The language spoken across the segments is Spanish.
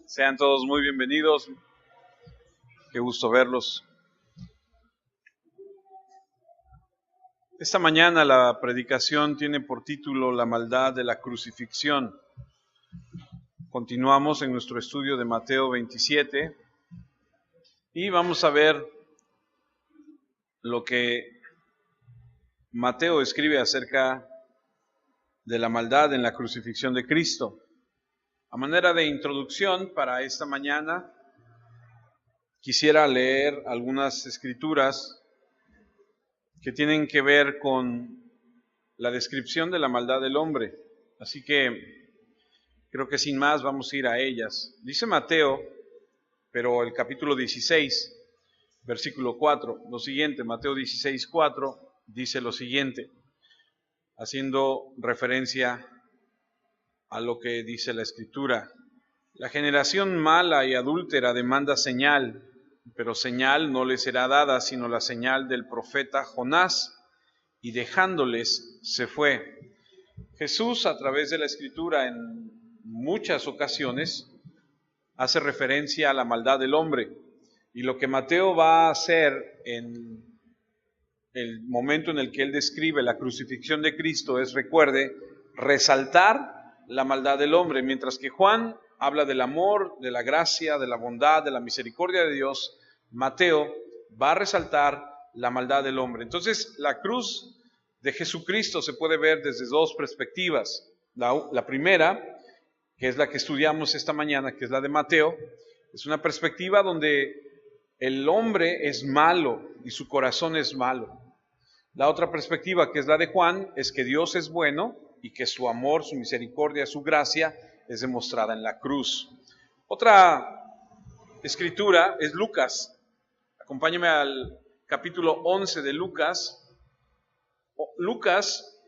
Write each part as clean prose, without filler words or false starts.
Sean todos muy bienvenidos. Qué gusto verlos. Esta mañana la predicación tiene por título La maldad de la crucifixión. Continuamos en nuestro estudio de Mateo 27 y vamos a ver lo que Mateo escribe acerca de la maldad en la crucifixión de Cristo. A manera de introducción para esta mañana, quisiera leer algunas escrituras que tienen que ver con la descripción de la maldad del hombre. Así que creo que sin más vamos a ir a ellas. Dice Mateo, pero el capítulo 16, versículo 4, lo siguiente. Mateo 16, 4 dice lo siguiente, haciendo referencia a lo que dice la Escritura. La generación mala y adúltera demanda señal, pero señal no le será dada, sino la señal del profeta Jonás, y dejándoles se fue. Jesús, a través de la Escritura, en muchas ocasiones, hace referencia a la maldad del hombre. Y lo que Mateo va a hacer en el momento en el que él describe la crucifixión de Cristo es, recuerde, resaltar la maldad del hombre, mientras que Juan habla del amor, de la gracia, de la bondad, de la misericordia de Dios. Mateo va a resaltar la maldad del hombre. Entonces, la cruz de Jesucristo se puede ver desde dos perspectivas. La primera, que es la que estudiamos esta mañana, que es la de Mateo, es una perspectiva donde el hombre es malo y su corazón es malo. La otra perspectiva, que es la de Juan, es que Dios es bueno y que su amor, su misericordia, su gracia es demostrada en la cruz. Otra escritura es Lucas. Acompáñame al capítulo 11 de Lucas. Lucas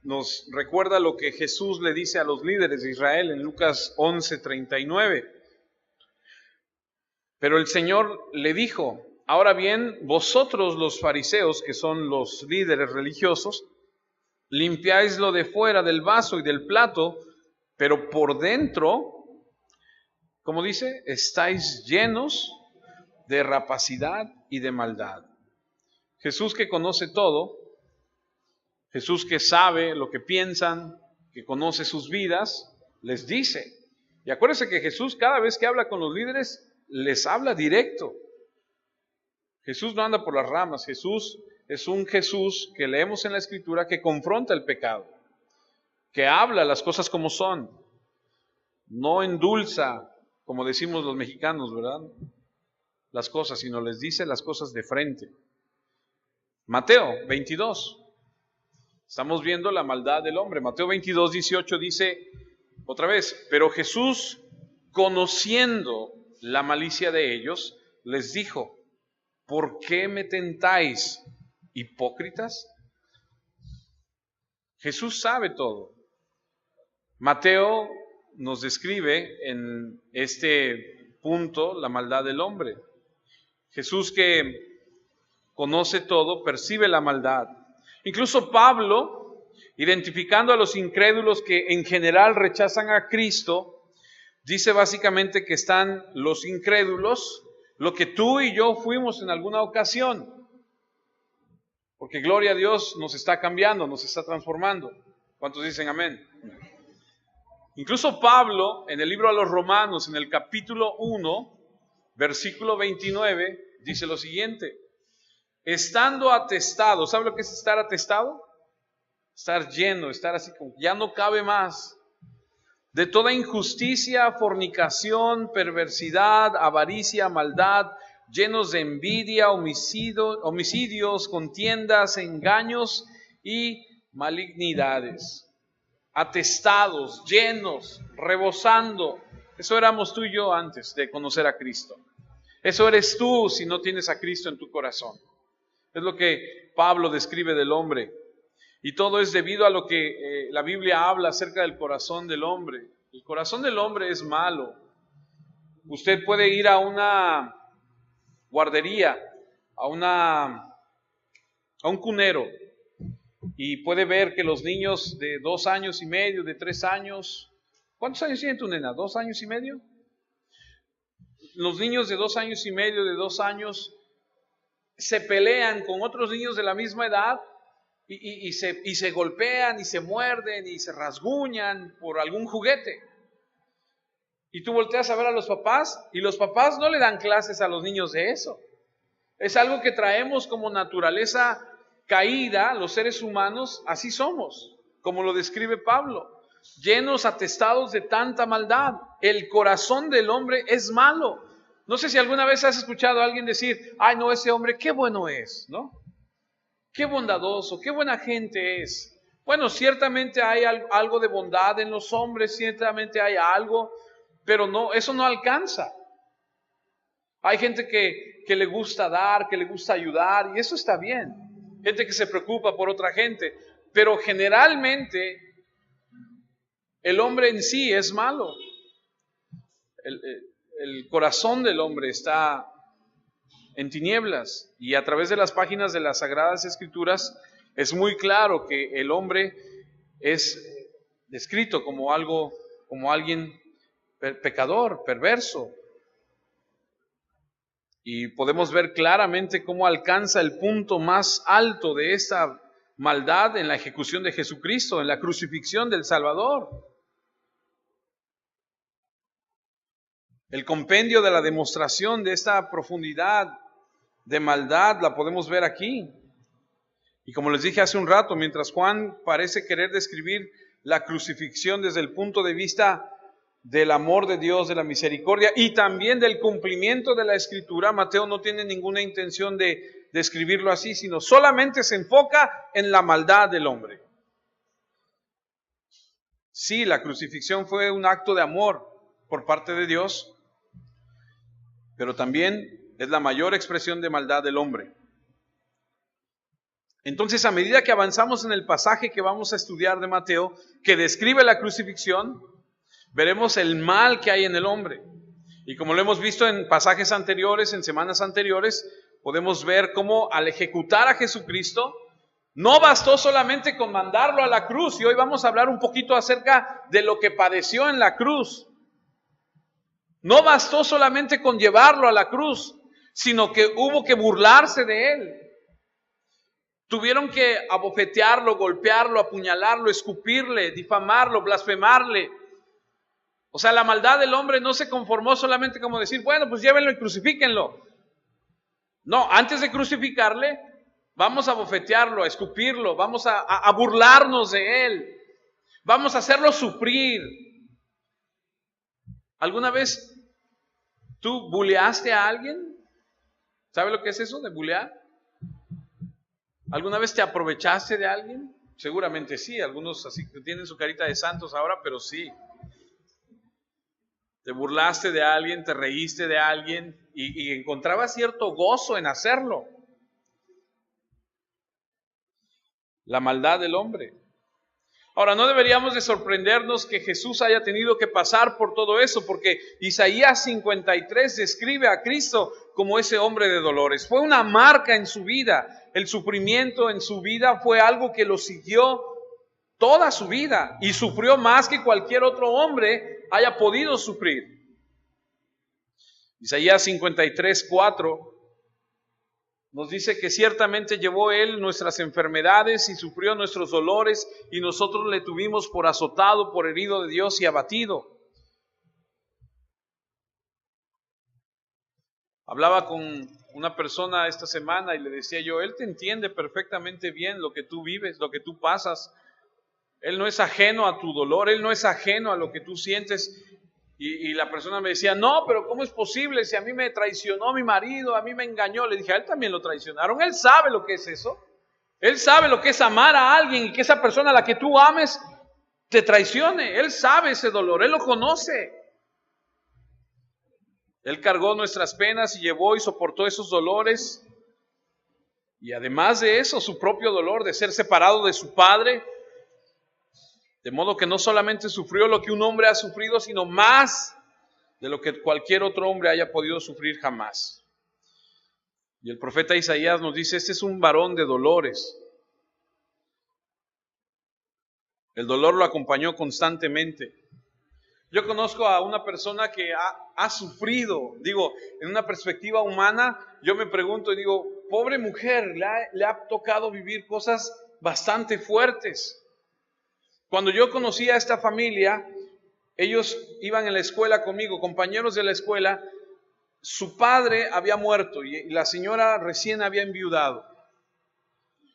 nos recuerda lo que Jesús le dice a los líderes de Israel en Lucas 11:39. Pero el Señor le dijo: ahora bien, vosotros los fariseos, que son los líderes religiosos, limpiáis lo de fuera del vaso y del plato, pero por dentro, como dice, estáis llenos de rapacidad y de maldad. Jesús, que conoce todo, Jesús que sabe lo que piensan, que conoce sus vidas, les dice. Y acuérdense que Jesús, cada vez que habla con los líderes, les habla directo. Jesús no anda por las ramas. Jesús es un Jesús que leemos en la Escritura que confronta el pecado, que habla las cosas como son, no endulza, como decimos los mexicanos, ¿verdad?, las cosas, sino les dice las cosas de frente. Mateo 22, estamos viendo la maldad del hombre. Mateo 22, 18 dice otra vez: pero Jesús, conociendo la malicia de ellos, les dijo: ¿por qué me tentáis, hipócritas? Jesús sabe todo. Mateo nos describe en este punto la maldad del hombre. Jesús, que conoce todo, percibe la maldad. Incluso Pablo, identificando a los incrédulos que en general rechazan a Cristo, dice básicamente que están los incrédulos, lo que tú y yo fuimos en alguna ocasión. Porque gloria a Dios, nos está cambiando, nos está transformando. ¿Cuántos dicen amén? Incluso Pablo, en el libro a los Romanos, en el capítulo 1, versículo 29, dice lo siguiente: estando atestado. ¿Sabe lo que es estar atestado? Estar lleno, estar así como ya no cabe más. De toda injusticia, fornicación, perversidad, avaricia, maldad, llenos de envidia, homicidios, contiendas, engaños y malignidades. Atestados, llenos, rebosando. Eso éramos tú y yo antes de conocer a Cristo. Eso eres tú si no tienes a Cristo en tu corazón. Es lo que Pablo describe del hombre. Y todo es debido a lo que la Biblia habla acerca del corazón del hombre. El corazón del hombre es malo. Usted puede ir a una guardería, a un cunero, y puede ver que los niños de 2 años y medio, de 3 años, ¿Cuántos años tiene tu nena? ¿2 años y medio? Los niños de 2 años y medio, de 2 años, se pelean con otros niños de la misma edad y se golpean y se muerden y se rasguñan por algún juguete. Y tú volteas a ver a los papás y los papás no le dan clases a los niños de eso. Es algo que traemos como naturaleza caída, los seres humanos, así somos, como lo describe Pablo, llenos, atestados de tanta maldad. El corazón del hombre es malo. No sé si alguna vez has escuchado a alguien decir, ay no, ese hombre qué bueno es, ¿no? Qué bondadoso, qué buena gente es. Bueno, ciertamente hay algo de bondad en los hombres, ciertamente hay algo, pero no, eso no alcanza. Hay gente que le gusta dar, que le gusta ayudar, y eso está bien. Gente que se preocupa por otra gente, pero generalmente el hombre en sí es malo. El corazón del hombre está en tinieblas, y a través de las páginas de las Sagradas Escrituras es muy claro que el hombre es descrito como alguien pecador, perverso. Y podemos ver claramente cómo alcanza el punto más alto de esta maldad en la ejecución de Jesucristo, en la crucifixión del Salvador. El compendio de la demostración de esta profundidad de maldad la podemos ver aquí. Y como les dije hace un rato, mientras Juan parece querer describir la crucifixión desde el punto de vista del amor de Dios, de la misericordia y también del cumplimiento de la Escritura, Mateo no tiene ninguna intención de describirlo así, sino solamente se enfoca en la maldad del hombre. Sí, la crucifixión fue un acto de amor por parte de Dios, pero también es la mayor expresión de maldad del hombre. Entonces, a medida que avanzamos en el pasaje que vamos a estudiar de Mateo, que describe la crucifixión, veremos el mal que hay en el hombre. Y como lo hemos visto en pasajes anteriores, en semanas anteriores, podemos ver cómo al ejecutar a Jesucristo, no bastó solamente con mandarlo a la cruz, y hoy vamos a hablar un poquito acerca de lo que padeció en la cruz. No bastó solamente con llevarlo a la cruz, sino que hubo que burlarse de él. Tuvieron que abofetearlo, golpearlo, apuñalarlo, escupirle, difamarlo, blasfemarle. O sea, la maldad del hombre no se conformó solamente como decir, bueno, pues llévenlo y crucifíquenlo. No, antes de crucificarle, vamos a abofetearlo, a escupirlo, vamos a burlarnos de él. Vamos a hacerlo sufrir. ¿Alguna vez tú buleaste a alguien? ¿Sabe lo que es eso de bulear? ¿Alguna vez te aprovechaste de alguien? Seguramente sí, algunos así tienen su carita de santos ahora, pero sí. Te burlaste de alguien, te reíste de alguien y encontrabas cierto gozo en hacerlo. La maldad del hombre. Ahora, no deberíamos de sorprendernos que Jesús haya tenido que pasar por todo eso, porque Isaías 53 describe a Cristo como ese hombre de dolores. Fue una marca en su vida. El sufrimiento en su vida fue algo que lo siguió toda su vida y sufrió más que cualquier otro hombre haya podido sufrir. Isaías 53:4 nos dice que ciertamente llevó Él nuestras enfermedades y sufrió nuestros dolores, y nosotros le tuvimos por azotado, por herido de Dios y abatido. Hablaba con una persona esta semana y le decía yo, Él te entiende perfectamente bien lo que tú vives, lo que tú pasas. Él no es ajeno a tu dolor, Él no es ajeno a lo que tú sientes. Y la persona me decía, no, pero ¿cómo es posible? Si a mí me traicionó mi marido, a mí me engañó. Le dije, a él también lo traicionaron. Él sabe lo que es eso. Él sabe lo que es amar a alguien y que esa persona a la que tú ames te traicione. Él sabe ese dolor, Él lo conoce. Él cargó nuestras penas y llevó y soportó esos dolores. Y además de eso, su propio dolor de ser separado de su padre. De modo que no solamente sufrió lo que un hombre ha sufrido, sino más de lo que cualquier otro hombre haya podido sufrir jamás. Y el profeta Isaías nos dice, este es un varón de dolores. El dolor lo acompañó constantemente. Yo conozco a una persona que ha sufrido, digo, en una perspectiva humana, yo me pregunto y digo, pobre mujer, le ha tocado vivir cosas bastante fuertes. Cuando yo conocí a esta familia, ellos iban en la escuela conmigo, compañeros de la escuela, su padre había muerto y la señora recién había enviudado.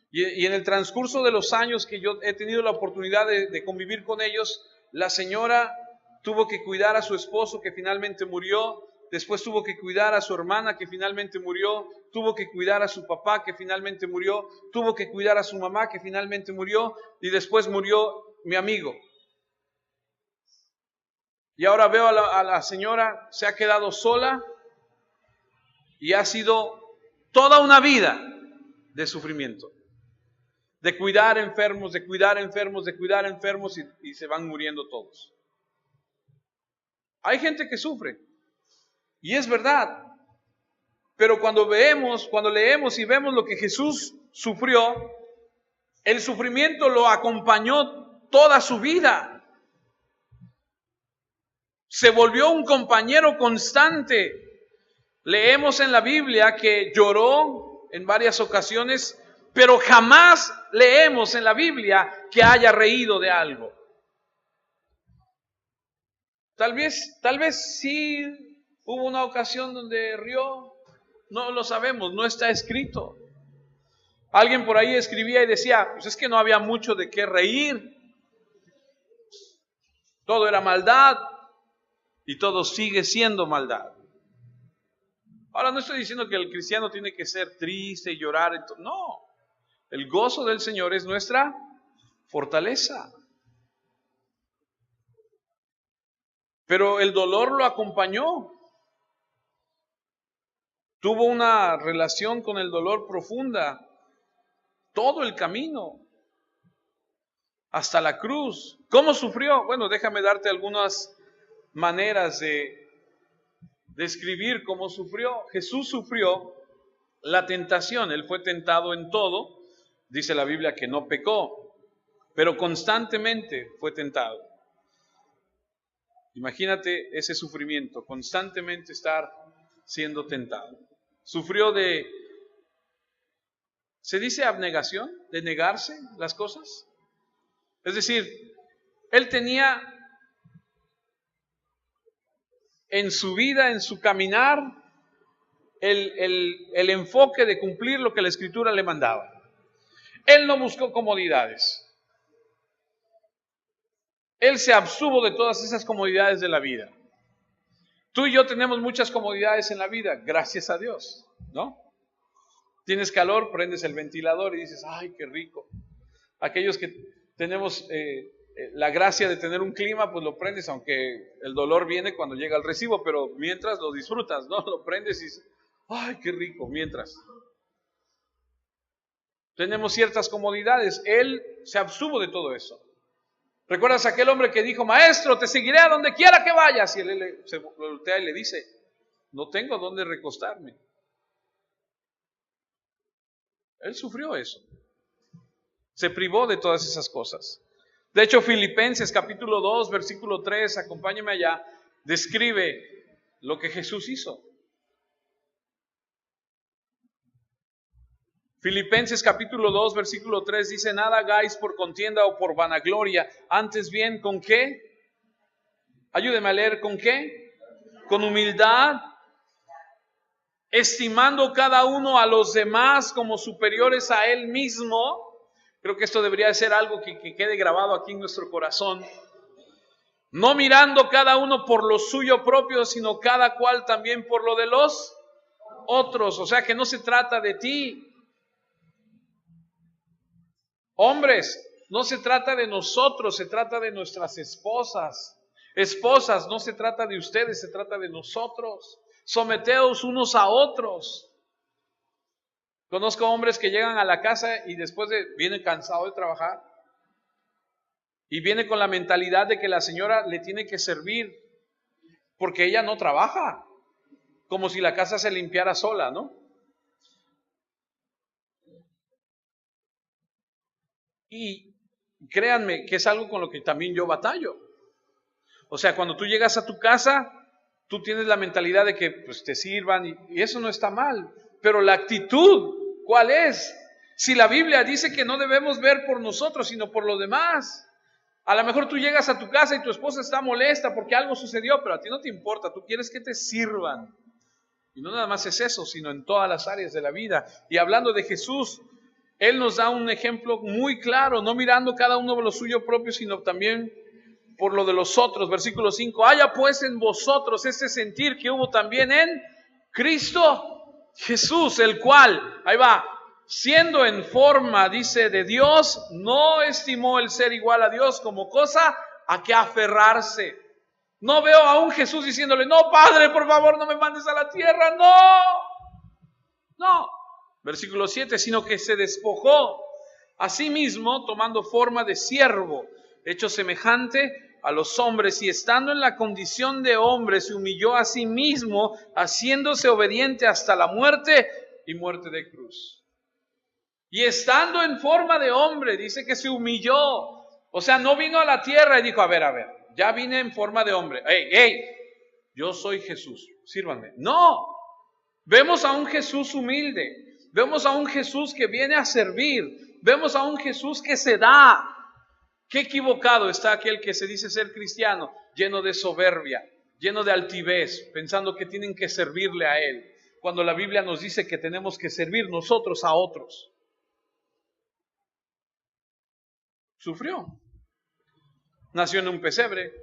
Y en el transcurso de los años que yo he tenido la oportunidad de convivir con ellos, la señora tuvo que cuidar a su esposo que finalmente murió, después tuvo que cuidar a su hermana que finalmente murió, tuvo que cuidar a su papá que finalmente murió, tuvo que cuidar a su mamá que finalmente murió y después murió mi amigo. Y ahora veo a la señora, se ha quedado sola y ha sido toda una vida de sufrimiento. De cuidar enfermos, de cuidar enfermos, de cuidar enfermos y se van muriendo todos. Hay gente que sufre y es verdad, pero cuando leemos y vemos lo que Jesús sufrió, el sufrimiento lo acompañó toda su vida. Se volvió un compañero constante. Leemos en la Biblia que lloró en varias ocasiones, pero jamás leemos en la Biblia que haya reído de algo. Tal vez sí hubo una ocasión donde rió, no lo sabemos, no está escrito. Alguien por ahí escribía y decía, pues es que no había mucho de qué reír. Todo era maldad y todo sigue siendo maldad. Ahora no estoy diciendo que el cristiano tiene que ser triste y llorar. No, el gozo del Señor es nuestra fortaleza. Pero el dolor lo acompañó. Tuvo una relación con el dolor profunda todo el camino hasta la cruz. ¿Cómo sufrió? Bueno, déjame darte algunas maneras de describir cómo sufrió. Jesús sufrió la tentación. Él fue tentado en todo. Dice la Biblia que no pecó, pero constantemente fue tentado. Imagínate ese sufrimiento, constantemente estar siendo tentado. Sufrió ¿se dice abnegación? ¿De negarse las cosas? Es decir, él tenía en su vida, en su caminar, el enfoque de cumplir lo que la Escritura le mandaba. Él no buscó comodidades. Él se abstuvo de todas esas comodidades de la vida. Tú y yo tenemos muchas comodidades en la vida, gracias a Dios, ¿no? Tienes calor, prendes el ventilador y dices, ¡ay, qué rico! Aquellos que tenemos la gracia de tener un clima, pues lo prendes, aunque el dolor viene cuando llega el recibo, pero mientras lo disfrutas, ¿no? Lo prendes y dices, ¡ay, qué rico! Mientras. Tenemos ciertas comodidades. Él se abstuvo de todo eso. ¿Recuerdas a aquel hombre que dijo, maestro, te seguiré a donde quiera que vayas? Y él se voltea y le dice, no tengo dónde recostarme. Él sufrió eso. Se privó de todas esas cosas. De hecho, Filipenses capítulo 2, versículo 3, acompáñeme allá, describe lo que Jesús hizo. Filipenses capítulo 2, versículo 3 dice, nada hagáis por contienda o por vanagloria, antes bien, ¿con qué? Ayúdeme a leer, ¿con qué? Con humildad, estimando cada uno a los demás como superiores a él mismo. Creo que esto debería ser algo que quede grabado aquí en nuestro corazón. No mirando cada uno por lo suyo propio, sino cada cual también por lo de los otros. O sea que no se trata de ti. Hombres, no se trata de nosotros, se trata de nuestras esposas. Esposas, no se trata de ustedes, se trata de nosotros. Someteos unos a otros. Conozco hombres que llegan a la casa y después vienen cansados de trabajar. Y viene con la mentalidad de que la señora le tiene que servir porque ella no trabaja. Como si la casa se limpiara sola, ¿no? Y créanme que es algo con lo que también yo batallo. O sea, cuando tú llegas a tu casa, tú tienes la mentalidad de que pues, te sirvan y eso no está mal. Pero la actitud, ¿cuál es? Si la Biblia dice que no debemos ver por nosotros, sino por los demás. A lo mejor tú llegas a tu casa y tu esposa está molesta porque algo sucedió, pero a ti no te importa, tú quieres que te sirvan. Y no nada más es eso, sino en todas las áreas de la vida. Y hablando de Jesús, Él nos da un ejemplo muy claro, no mirando cada uno por lo suyo propio, sino también por lo de los otros. Versículo 5, haya pues en vosotros ese sentir que hubo también en Cristo Jesús, el cual, ahí va, siendo en forma, dice, de Dios, no estimó el ser igual a Dios como cosa a que aferrarse. No veo a un Jesús diciéndole, no, Padre, por favor, no me mandes a la tierra, no. Versículo 7, sino que se despojó a sí mismo, tomando forma de siervo, hecho semejante a los hombres, y estando en la condición de hombre, se humilló a sí mismo, haciéndose obediente hasta la muerte y muerte de cruz. Y estando en forma de hombre, dice que se humilló. O sea, no vino a la tierra y dijo, a ver, ya vine en forma de hombre. Hey, yo soy Jesús, sírvanme. No, vemos a un Jesús humilde. Vemos a un Jesús que viene a servir. Vemos a un Jesús que se da. Qué equivocado está aquel que se dice ser cristiano, lleno de soberbia, lleno de altivez, pensando que tienen que servirle a Él, cuando la Biblia nos dice que tenemos que servir nosotros a otros. Sufrió. Nació en un pesebre.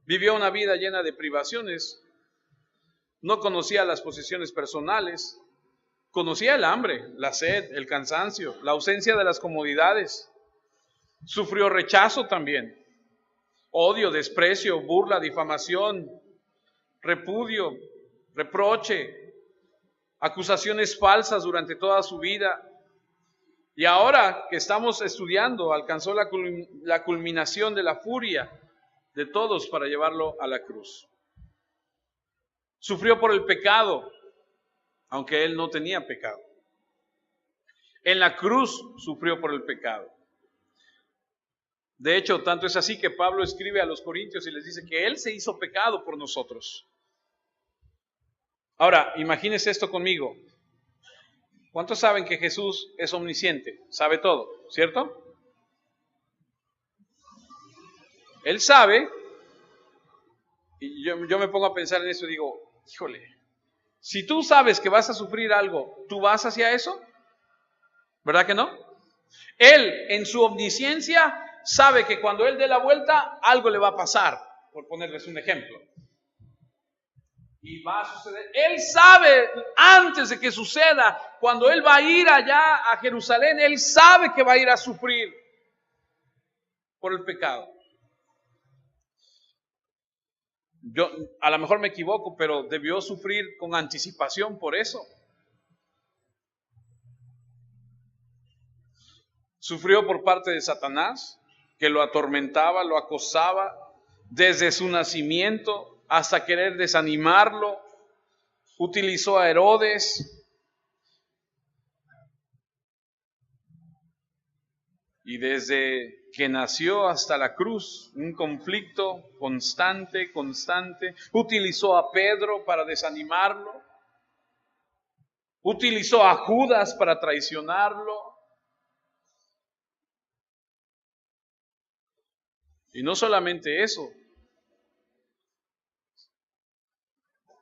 Vivió una vida llena de privaciones. No conocía las posesiones personales. Conocía el hambre, la sed, el cansancio, la ausencia de las comodidades. Sufrió rechazo también. Odio, desprecio, burla, difamación, repudio, reproche, acusaciones falsas durante toda su vida. Y ahora que estamos estudiando, alcanzó la culminación de la furia de todos para llevarlo a la cruz. Sufrió por el pecado, aunque él no tenía pecado. En la cruz sufrió por el pecado. De hecho, tanto es así que Pablo escribe a los Corintios y les dice que él se hizo pecado por nosotros. Ahora, imagínense esto conmigo. ¿Cuántos saben que Jesús es omnisciente? Sabe todo, ¿cierto? Él sabe, y yo me pongo a pensar en eso y digo, híjole, si tú sabes que vas a sufrir algo, ¿tú vas hacia eso? ¿Verdad que no? Él, en su omnisciencia, sabe que cuando Él dé la vuelta, algo le va a pasar, por ponerles un ejemplo. Y va a suceder. Él sabe antes de que suceda, cuando Él va a ir allá a Jerusalén, Él sabe que va a ir a sufrir por el pecado. Yo a lo mejor me equivoco, pero debió sufrir con anticipación por eso. Sufrió por parte de Satanás, que lo atormentaba, lo acosaba desde su nacimiento hasta querer desanimarlo. Utilizó a Herodes y desde que nació hasta la cruz, un conflicto constante. Utilizó a Pedro para desanimarlo. Utilizó a Judas para traicionarlo. Y no solamente eso,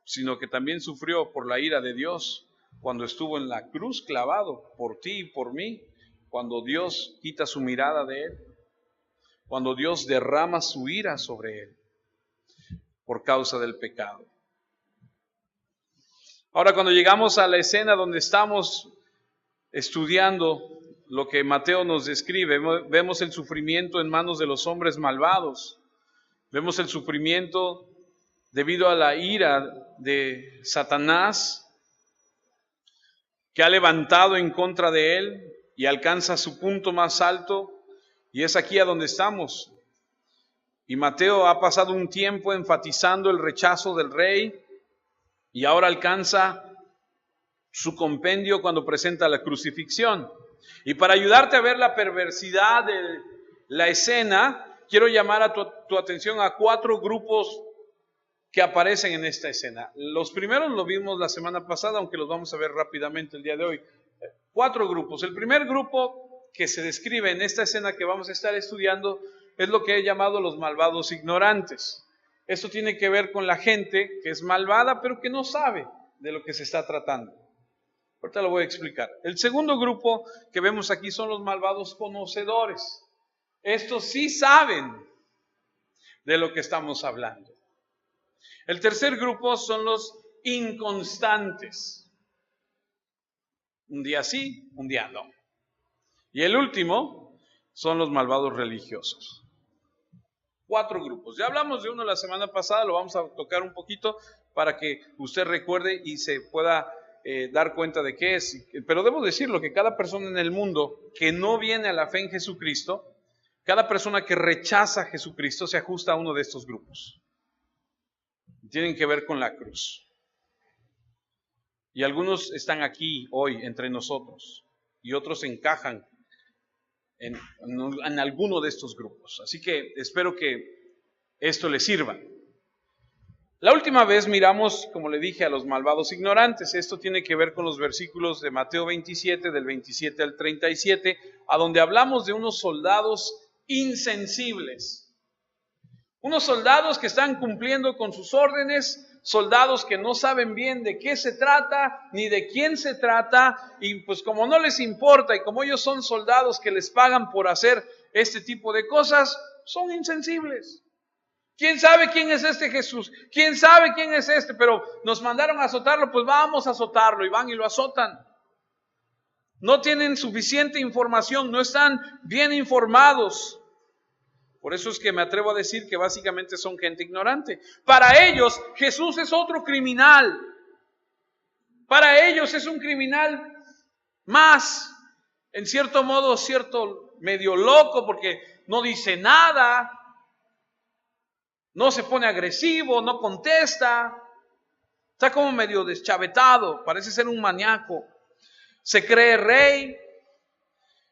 sino que también sufrió por la ira de Dios cuando estuvo en la cruz clavado por ti y por mí, cuando Dios quita su mirada de él, cuando Dios derrama su ira sobre él por causa del pecado. Ahora, cuando llegamos a la escena donde estamos estudiando lo que Mateo nos describe, vemos el sufrimiento en manos de los hombres malvados, vemos el sufrimiento debido a la ira de Satanás, que ha levantado en contra de él y alcanza su punto más alto, y es aquí a donde estamos. Y Mateo ha pasado un tiempo enfatizando el rechazo del rey, y ahora alcanza su compendio cuando presenta la crucifixión. Y para ayudarte a ver la perversidad de la escena, quiero llamar a tu atención a 4 grupos que aparecen en esta escena. Los primeros lo vimos la semana pasada, aunque los vamos a ver rápidamente el día de hoy. 4 grupos. El primer grupo que se describe en esta escena que vamos a estar estudiando es lo que he llamado los malvados ignorantes. Esto tiene que ver con la gente que es malvada, pero que no sabe de lo que se está tratando. Ahorita lo voy a explicar. El segundo grupo que vemos aquí son los malvados conocedores. Estos sí saben de lo que estamos hablando. El tercer grupo son los inconstantes. Un día sí, un día no. Y el último son los malvados religiosos. 4 grupos. Ya hablamos de uno la semana pasada, lo vamos a tocar un poquito para que usted recuerde y se pueda dar cuenta de qué es. Pero debo decirlo que cada persona en el mundo que no viene a la fe en Jesucristo, cada persona que rechaza a Jesucristo se ajusta a uno de estos grupos. Tienen que ver con la cruz. Y algunos están aquí hoy entre nosotros y otros encajan en alguno de estos grupos. Así que espero que esto les sirva. La última vez miramos, como le dije, a los malvados ignorantes. Esto tiene que ver con los versículos de Mateo 27, del 27 al 37, a donde hablamos de unos soldados insensibles. Unos soldados que están cumpliendo con sus órdenes, soldados que no saben bien de qué se trata, ni de quién se trata, y pues como no les importa, y como ellos son soldados que les pagan por hacer este tipo de cosas, son insensibles. ¿Quién sabe quién es este Jesús? ¿Quién sabe quién es este? Pero nos mandaron a azotarlo, pues vamos a azotarlo, y van y lo azotan. No tienen suficiente información, no están bien informados. Por eso es que me atrevo a decir que básicamente son gente ignorante. Para ellos, Jesús es otro criminal. Para ellos es un criminal más, en cierto modo, medio loco, porque no dice nada, no se pone agresivo, no contesta, está como medio deschavetado, parece ser un maníaco, se cree rey,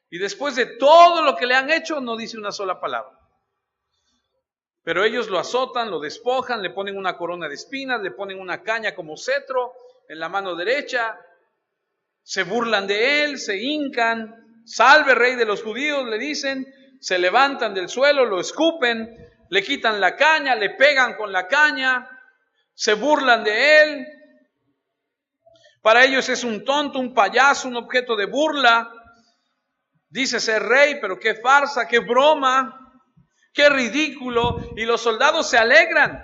y después de todo lo que le han hecho, no dice una sola palabra. Pero ellos lo azotan, lo despojan, le ponen una corona de espinas, le ponen una caña como cetro en la mano derecha, se burlan de él, se hincan, salve rey de los judíos, le dicen, se levantan del suelo, lo escupen, le quitan la caña, le pegan con la caña, se burlan de él. Para ellos es un tonto, un payaso, un objeto de burla. Dice ser rey, pero qué farsa, qué broma. ¡Qué ridículo! Y los soldados se alegran.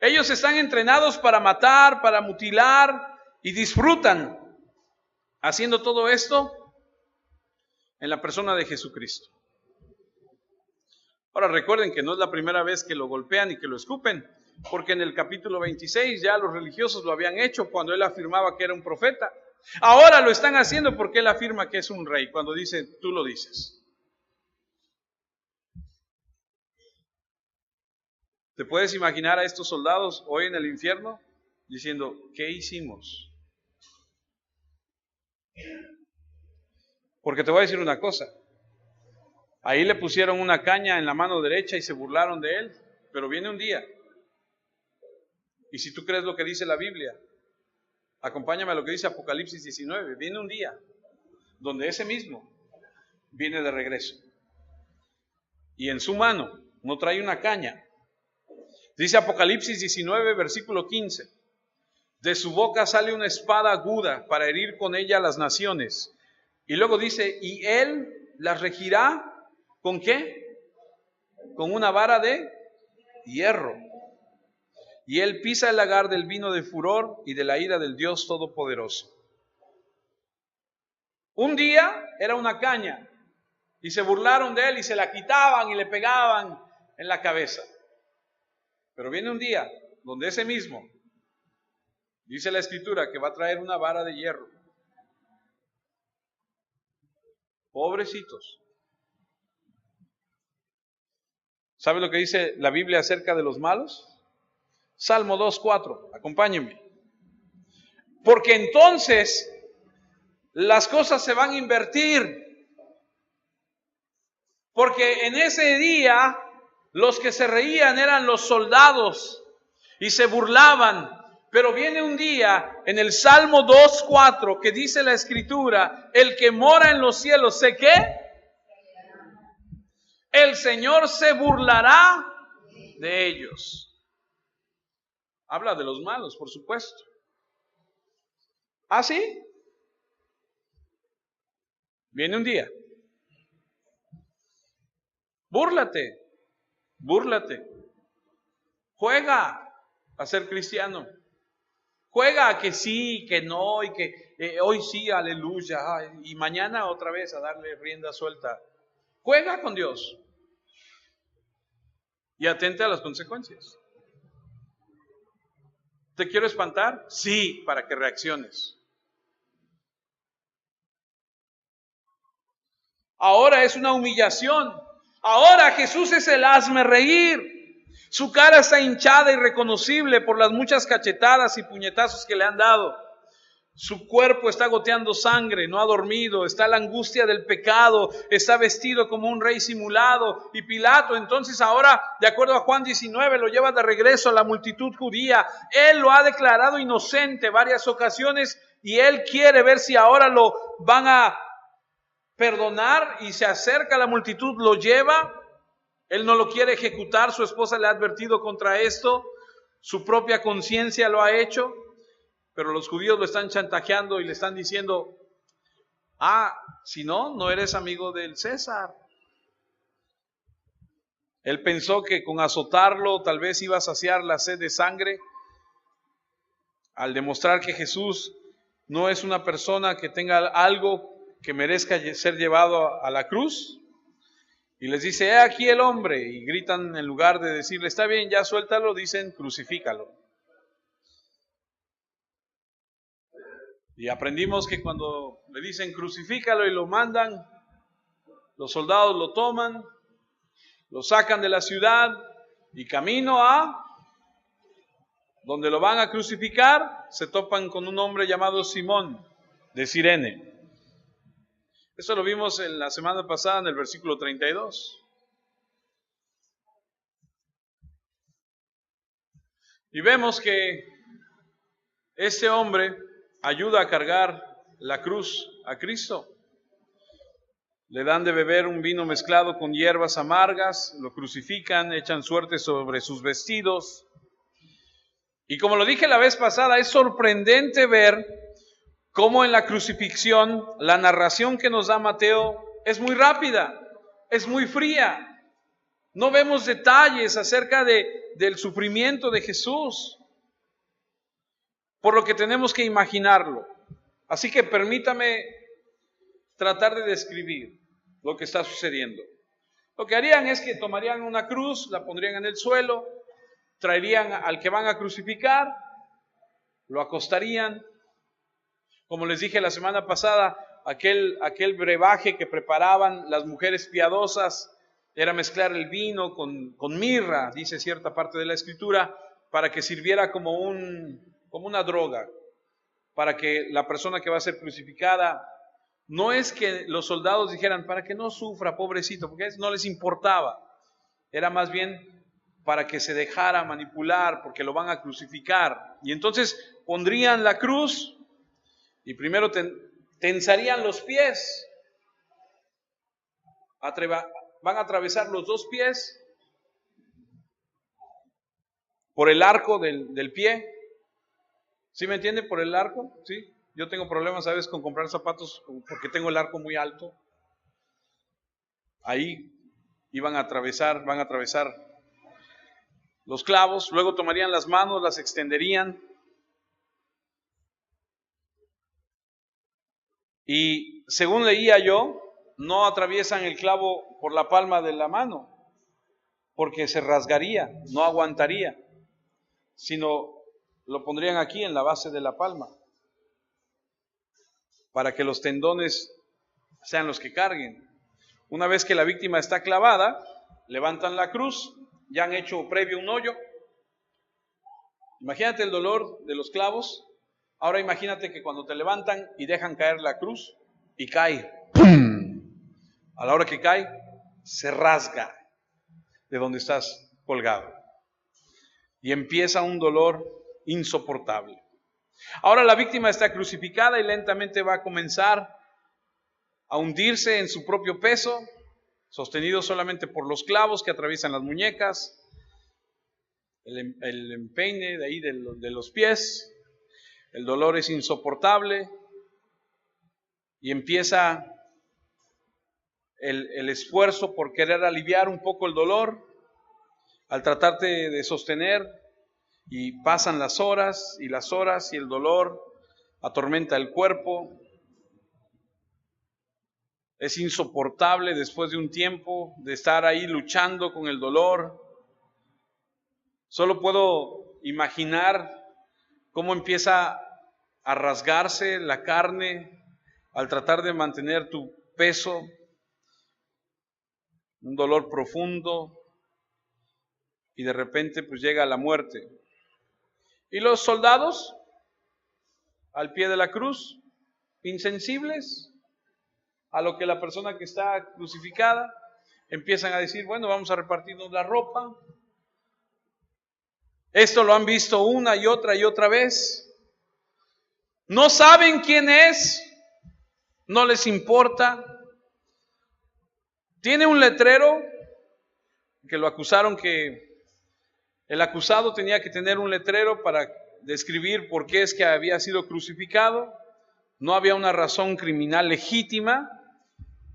Ellos están entrenados para matar, para mutilar y disfrutan haciendo todo esto en la persona de Jesucristo. Ahora recuerden que no es la primera vez que lo golpean y que lo escupen, porque en el capítulo 26 ya los religiosos lo habían hecho cuando él afirmaba que era un profeta. Ahora lo están haciendo porque él afirma que es un rey, cuando dice, tú lo dices. ¿Te puedes imaginar a estos soldados hoy en el infierno diciendo, ¿qué hicimos? Porque te voy a decir una cosa, ahí le pusieron una caña en la mano derecha y se burlaron de él, pero viene un día, y si tú crees lo que dice la Biblia, acompáñame a lo que dice Apocalipsis 19, viene un día donde ese mismo viene de regreso, y en su mano no trae una caña. Dice Apocalipsis 19, versículo 15, de su boca sale una espada aguda para herir con ella a las naciones. Y luego dice, y él las regirá, ¿con qué? Con una vara de hierro. Y él pisa el lagar del vino de furor y de la ira del Dios Todopoderoso. Un día era una caña y se burlaron de él y se la quitaban y le pegaban en la cabeza. Pero viene un día donde ese mismo, dice la Escritura, que va a traer una vara de hierro. Pobrecitos. ¿Sabe lo que dice la Biblia acerca de los malos? Salmo 2:4, acompáñenme. Porque entonces las cosas se van a invertir. Porque en ese día los que se reían eran los soldados y se burlaban. Pero viene un día en el Salmo 2:4 que dice la Escritura: el que mora en los cielos, ¿sé qué? El Señor se burlará de ellos. Habla de los malos, por supuesto. ¿Ah, sí? Viene un día. Búrlate. Juega a ser cristiano. Juega a que sí, que no, y que hoy sí, aleluya, y mañana otra vez a darle rienda suelta. Juega con Dios y atente a las consecuencias. ¿Te quiero espantar? Sí, para que reacciones. Ahora es una humillación. Ahora Jesús es el hazme reír. Su cara está hinchada y reconocible por las muchas cachetadas y puñetazos que le han dado. Su cuerpo está goteando sangre, no ha dormido, está la angustia del pecado, está vestido como un rey simulado. Y Pilato entonces ahora, de acuerdo a Juan 19, lo lleva de regreso a la multitud judía. Él lo ha declarado inocente varias ocasiones y él quiere ver si ahora lo van a perdonar, y se acerca a la multitud, lo lleva. Él no lo quiere ejecutar, su esposa le ha advertido contra esto, su propia conciencia lo ha hecho. Pero los judíos lo están chantajeando y le están diciendo: si no, no eres amigo del César. Él pensó que con azotarlo tal vez iba a saciar la sed de sangre, al demostrar que Jesús no es una persona que tenga algo que merezca ser llevado a la cruz. Y les dice: he aquí el hombre. Y gritan, en lugar de decirle está bien, ya suéltalo, dicen crucifícalo. Y aprendimos que cuando le dicen crucifícalo y lo mandan, los soldados lo toman, lo sacan de la ciudad y camino a donde lo van a crucificar, se topan con un hombre llamado Simón de Cirene. Eso lo vimos en la semana pasada en el versículo 32. Y vemos que este hombre ayuda a cargar la cruz a Cristo. Le dan de beber un vino mezclado con hierbas amargas, lo crucifican, echan suerte sobre sus vestidos. Y como lo dije la vez pasada, es sorprendente ver cómo en la crucifixión la narración que nos da Mateo es muy rápida, es muy fría. No vemos detalles acerca del sufrimiento de Jesús, por lo que tenemos que imaginarlo. Así que permítame tratar de describir lo que está sucediendo. Lo que harían es que tomarían una cruz, la pondrían en el suelo, traerían al que van a crucificar, lo acostarían. Como les dije la semana pasada, aquel brebaje que preparaban las mujeres piadosas era mezclar el vino con mirra, dice cierta parte de la Escritura, para que sirviera como una droga, para que la persona que va a ser crucificada, no es que los soldados dijeran para que no sufra, pobrecito, porque eso no les importaba, era más bien para que se dejara manipular, porque lo van a crucificar. Y entonces pondrían la cruz y primero tensarían los pies, van a atravesar los dos pies por el arco del pie. ¿Sí me entiende? Por el arco, ¿sí? Yo tengo problemas a veces con comprar zapatos porque tengo el arco muy alto. Ahí van a atravesar los clavos, luego tomarían las manos, las extenderían y según leía yo, no atraviesan el clavo por la palma de la mano porque se rasgaría, no aguantaría, sino lo pondrían aquí en la base de la palma para que los tendones sean los que carguen. Una vez que la víctima está clavada, levantan la cruz, ya han hecho previo un hoyo. Imagínate el dolor de los clavos. Ahora imagínate que cuando te levantan y dejan caer la cruz y cae, ¡pum! A la hora que cae, se rasga de donde estás colgado y empieza un dolor insoportable. Ahora la víctima está crucificada y lentamente va a comenzar a hundirse en su propio peso, sostenido solamente por los clavos que atraviesan las muñecas, el empeine de ahí de los pies. El dolor es insoportable y empieza el esfuerzo por querer aliviar un poco el dolor al tratarte de sostener, y pasan las horas y el dolor atormenta el cuerpo. Es insoportable después de un tiempo de estar ahí luchando con el dolor. Solo puedo imaginar cómo empieza a rasgarse la carne al tratar de mantener tu peso. Un dolor profundo, y de repente pues llega la muerte. Y los soldados al pie de la cruz, insensibles a lo que la persona que está crucificada, empiezan a decir, bueno, vamos a repartirnos la ropa. Esto lo han visto una y otra vez. No saben quién es, no les importa. Tiene un letrero que lo acusaron, que el acusado tenía que tener un letrero para describir por qué es que había sido crucificado. No había una razón criminal legítima.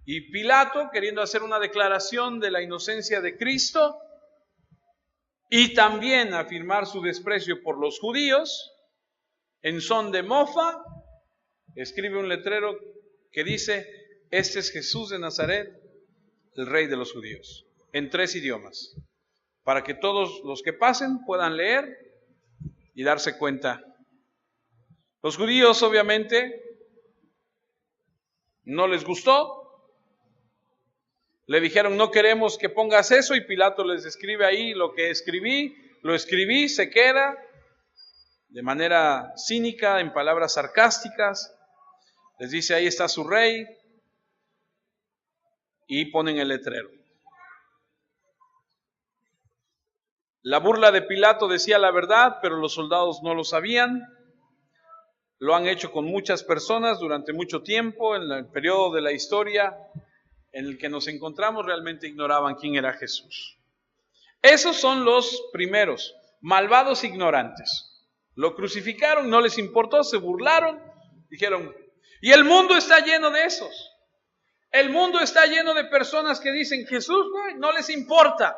Y Pilato, queriendo hacer una declaración de la inocencia de Cristo y también afirmar su desprecio por los judíos, en son de mofa, escribe un letrero que dice: este es Jesús de Nazaret, el Rey de los judíos, en 3 idiomas, para que todos los que pasen puedan leer y darse cuenta. Los judíos obviamente no les gustó, le dijeron: no queremos que pongas eso, y Pilato les escribe ahí: lo que escribí, lo escribí, se queda, de manera cínica, en palabras sarcásticas. Les dice: ahí está su rey, y ponen el letrero. La burla de Pilato decía la verdad, pero los soldados no lo sabían. Lo han hecho con muchas personas durante mucho tiempo. En el periodo de la historia en el que nos encontramos, realmente ignoraban quién era Jesús. Esos son los primeros, malvados ignorantes. Lo crucificaron, no les importó, se burlaron, dijeron. Y el mundo está lleno de esos. El mundo está lleno de personas que dicen: Jesús no les importa.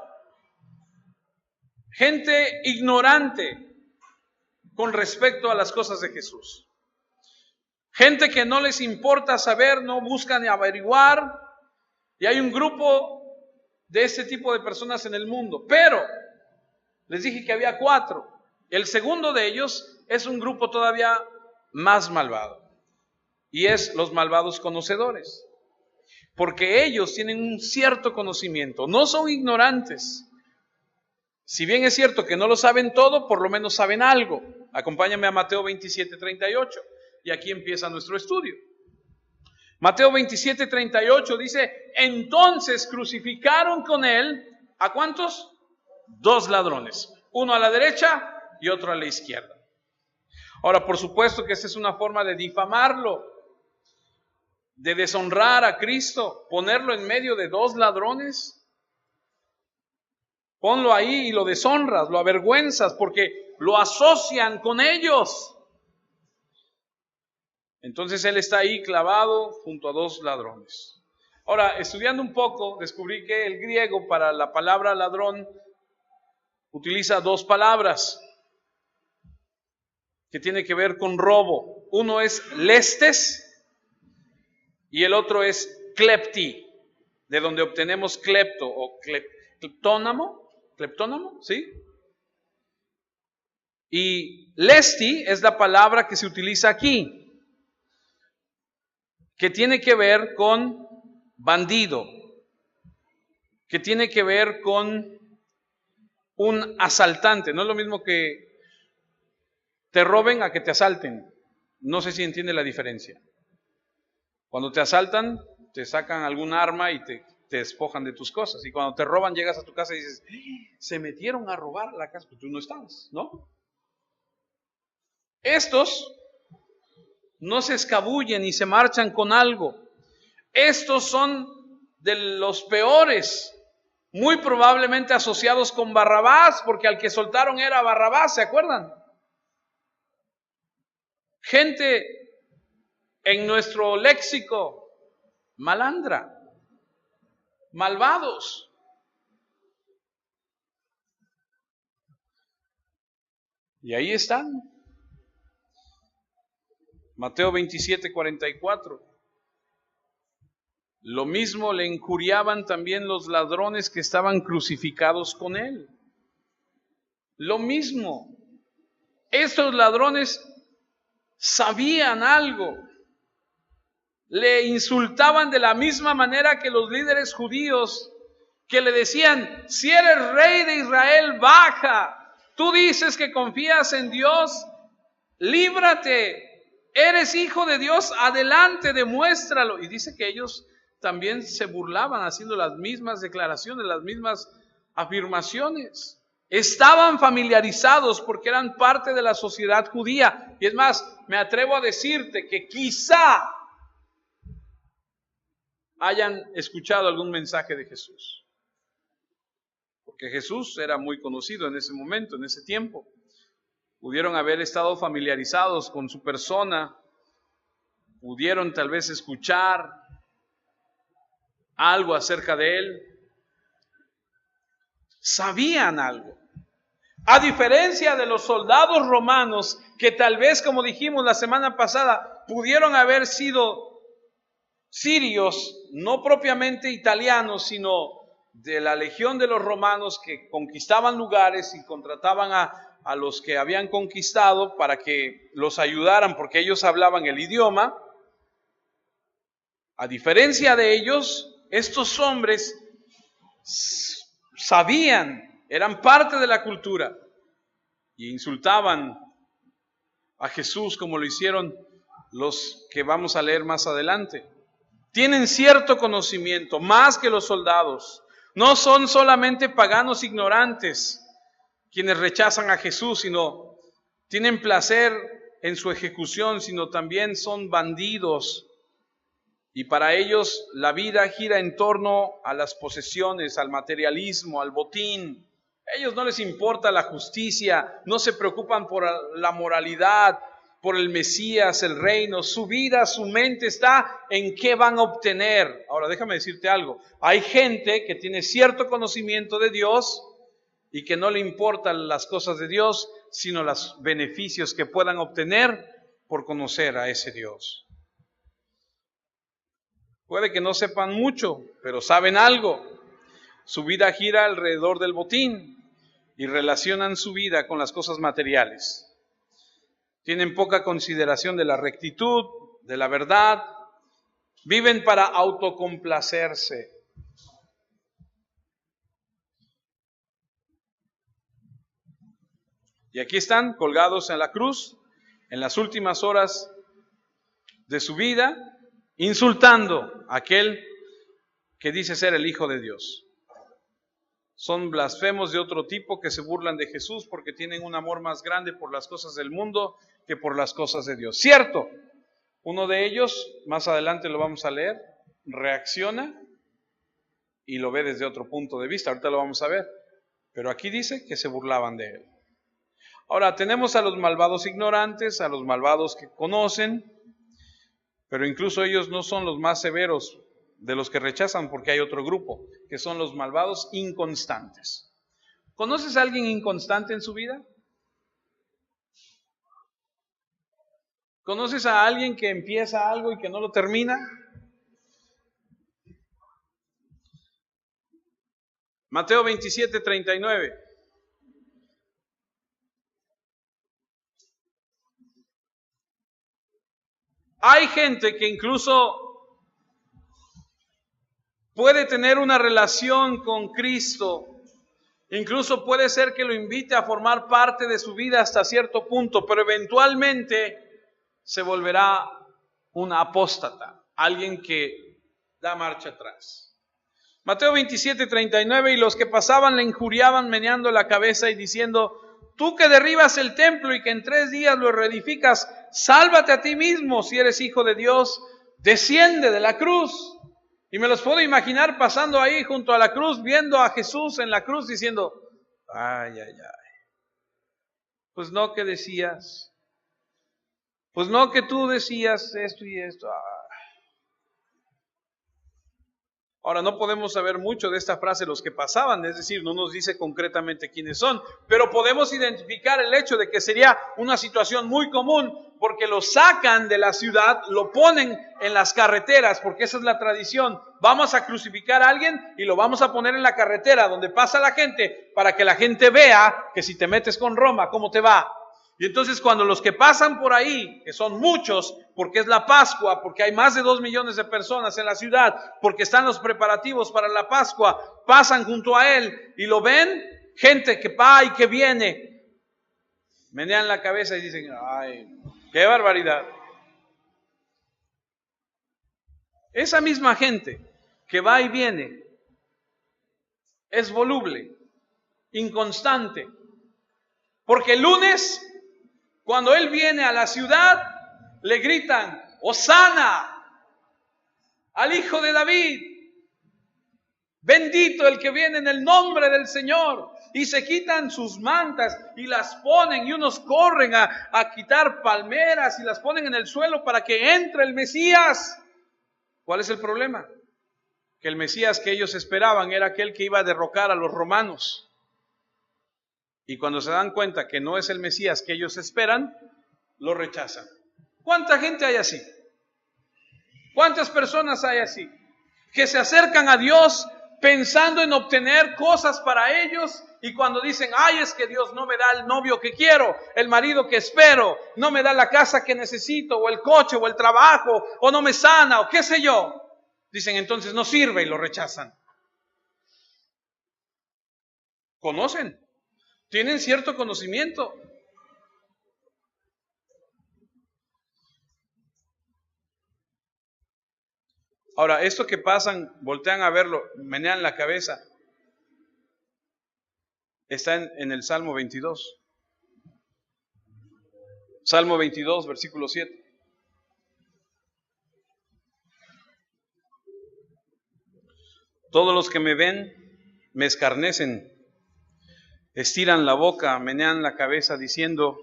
Gente ignorante con respecto a las cosas de Jesús. Gente que no les importa saber, no buscan ni averiguar. Y hay un grupo de este tipo de personas en el mundo. Pero les dije que había 4. El segundo de ellos es un grupo todavía más malvado. Y es los malvados conocedores. Porque ellos tienen un cierto conocimiento. No son ignorantes. Si bien es cierto que no lo saben todo, por lo menos saben algo. Acompáñame a Mateo 27:38. Y aquí empieza nuestro estudio. Mateo 27:38 dice: entonces crucificaron con él, ¿a cuántos? 2 ladrones, uno a la derecha y otro a la izquierda. Ahora, por supuesto que esta es una forma de difamarlo, de deshonrar a Cristo, ponerlo en medio de 2 ladrones. Ponlo ahí y lo deshonras, lo avergüenzas, porque lo asocian con ellos. Entonces él está ahí clavado junto a 2 ladrones. Ahora, estudiando un poco, descubrí que el griego para la palabra ladrón utiliza 2 palabras que tienen que ver con robo. Uno es lestes y el otro es klepti, de donde obtenemos klepto o cleptónamo, ¿sí? Y lesti es la palabra que se utiliza aquí, que tiene que ver con bandido, que tiene que ver con un asaltante. No es lo mismo que te roben a que te asalten. No sé si entiende la diferencia. Cuando te asaltan, te sacan algún arma y te te despojan de tus cosas. Y cuando te roban, llegas a tu casa y dices, se metieron a robar la casa, pues tú no estabas, ¿no? Estos no se escabullen y se marchan con algo. Estos son de los peores, muy probablemente asociados con Barrabás, porque al que soltaron era Barrabás, ¿se acuerdan? Gente en nuestro léxico malandra, malvados. Y ahí están. Mateo 27:44. Lo mismo le injuriaban también los ladrones que estaban crucificados con él. Lo mismo. Estos ladrones sabían algo. Le insultaban de la misma manera que los líderes judíos que le decían, si eres rey de Israel, baja. Tú dices que confías en Dios, líbrate. Eres hijo de Dios, adelante, demuéstralo. Y dice que ellos también se burlaban haciendo las mismas declaraciones, las mismas afirmaciones. Estaban familiarizados porque eran parte de la sociedad judía. Y es más, me atrevo a decirte que quizá hayan escuchado algún mensaje de Jesús. Porque Jesús era muy conocido en ese momento, en ese tiempo. Pudieron haber estado familiarizados con su persona, pudieron tal vez escuchar algo acerca de él, sabían algo. A diferencia de los soldados romanos, que tal vez, como dijimos la semana pasada, pudieron haber sido sirios, no propiamente italianos, sino de la legión de los romanos que conquistaban lugares y contrataban a los que habían conquistado para que los ayudaran porque ellos hablaban el idioma. A diferencia de ellos, estos hombres sabían, eran parte de la cultura y insultaban a Jesús como lo hicieron los que vamos a leer más adelante. Tienen cierto conocimiento, más que los soldados. No son solamente paganos ignorantes quienes rechazan a Jesús, sino tienen placer en su ejecución, sino también son bandidos. Y para ellos la vida gira en torno a las posesiones, al materialismo, al botín. A ellos no les importa la justicia, no se preocupan por la moralidad, por el Mesías, el reino. Su vida, su mente está en qué van a obtener. Ahora déjame decirte algo. Hay gente que tiene cierto conocimiento de Dios y que no le importan las cosas de Dios, sino los beneficios que puedan obtener por conocer a ese Dios. Puede que no sepan mucho, pero saben algo. Su vida gira alrededor del botín y relacionan su vida con las cosas materiales. Tienen poca consideración de la rectitud, de la verdad. Viven para autocomplacerse. Y aquí están colgados en la cruz, en las últimas horas de su vida, insultando a aquel que dice ser el Hijo de Dios. Son blasfemos de otro tipo que se burlan de Jesús porque tienen un amor más grande por las cosas del mundo que por las cosas de Dios. Cierto, uno de ellos, más adelante lo vamos a leer, reacciona y lo ve desde otro punto de vista. Ahorita lo vamos a ver. Pero aquí dice que se burlaban de él. Ahora, tenemos a los malvados ignorantes, a los malvados que conocen, pero incluso ellos no son los más severos de los que rechazan, porque hay otro grupo, que son los malvados inconstantes. ¿Conoces a alguien inconstante en su vida? ¿Conoces a alguien que empieza algo y que no lo termina? Mateo 27:39. Hay gente que incluso puede tener una relación con Cristo, incluso puede ser que lo invite a formar parte de su vida hasta cierto punto, pero eventualmente se volverá un apóstata, alguien que da marcha atrás. Mateo 27:39, y los que pasaban le injuriaban meneando la cabeza y diciendo: tú que derribas el templo y que en 3 días lo reedificas, sálvate a ti mismo si eres hijo de Dios, desciende de la cruz. Y me los puedo imaginar pasando ahí junto a la cruz, viendo a Jesús en la cruz diciendo: ay, ay, ay. Pues no que decías, pues no que tú decías esto y esto. Ahora, no podemos saber mucho de esta frase los que pasaban, es decir, no nos dice concretamente quiénes son, pero podemos identificar el hecho de que sería una situación muy común, porque lo sacan de la ciudad, lo ponen en las carreteras, porque esa es la tradición. Vamos a crucificar a alguien y lo vamos a poner en la carretera donde pasa la gente, para que la gente vea que si te metes con Roma, ¿cómo te va? Y entonces cuando los que pasan por ahí, que son muchos, porque es la Pascua, porque hay más de 2 millones de personas en la ciudad, porque están los preparativos para la Pascua, pasan junto a él y lo ven, gente que va y que viene, menean la cabeza y dicen: ay, qué barbaridad. Esa misma gente que va y viene es voluble, inconstante, porque el lunes, cuando él viene a la ciudad, le gritan: ¡Hosana al Hijo de David! Bendito el que viene en el nombre del Señor. Y se quitan sus mantas y las ponen, y unos corren a quitar palmeras y las ponen en el suelo para que entre el Mesías. ¿Cuál es el problema? Que el Mesías que ellos esperaban era aquel que iba a derrocar a los romanos. Y cuando se dan cuenta que no es el Mesías que ellos esperan, lo rechazan. ¿Cuánta gente hay así? ¿Cuántas personas hay así? Que se acercan a Dios pensando en obtener cosas para ellos, y cuando dicen: ay, es que Dios no me da el novio que quiero, el marido que espero, no me da la casa que necesito, o el coche, o el trabajo, o no me sana, o qué sé yo, dicen entonces no sirve, y lo rechazan. ¿Conocen? ¿Tienen cierto conocimiento? Ahora, esto que pasan, voltean a verlo, menean la cabeza, está en el Salmo 22. Salmo 22, versículo 7. Todos los que me ven me escarnecen, estiran la boca, menean la cabeza diciendo: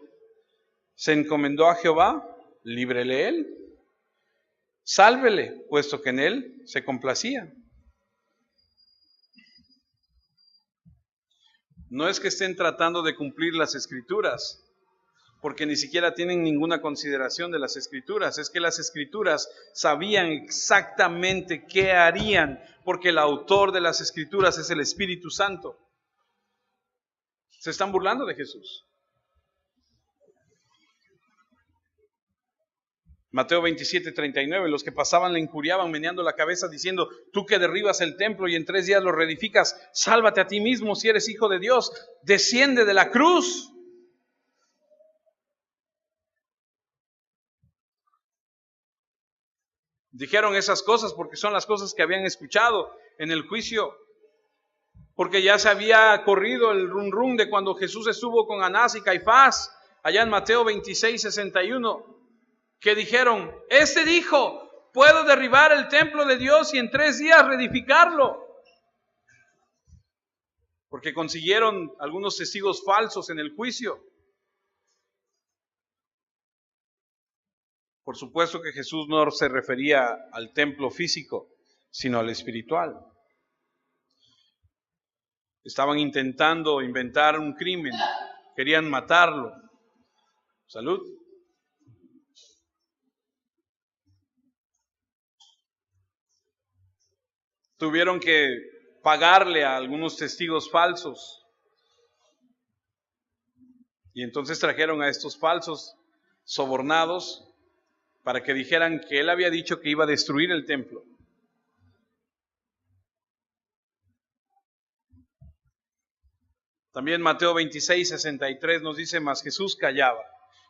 se encomendó a Jehová, líbrele él. Sálvele, puesto que en él se complacía. No es que estén tratando de cumplir las Escrituras, porque ni siquiera tienen ninguna consideración de las Escrituras. Es que las Escrituras sabían exactamente qué harían, porque el autor de las Escrituras es el Espíritu Santo. Se están burlando de Jesús. Mateo 27:39, los que pasaban le injuriaban meneando la cabeza diciendo: tú que derribas el templo y en 3 días lo reedificas, sálvate a ti mismo si eres hijo de Dios, desciende de la cruz. Dijeron esas cosas porque son las cosas que habían escuchado en el juicio, porque ya se había corrido el rum rum de cuando Jesús estuvo con Anás y Caifás, allá en Mateo 26:61. Que dijeron: este dijo: puedo derribar el templo de Dios y en 3 días reedificarlo. Porque consiguieron algunos testigos falsos en el juicio. Por supuesto que Jesús no se refería al templo físico, sino al espiritual. Estaban intentando inventar un crimen, querían matarlo. Salud. Tuvieron que pagarle a algunos testigos falsos. Y entonces trajeron a estos falsos sobornados para que dijeran que él había dicho que iba a destruir el templo. También Mateo 26:63 nos dice: mas Jesús callaba.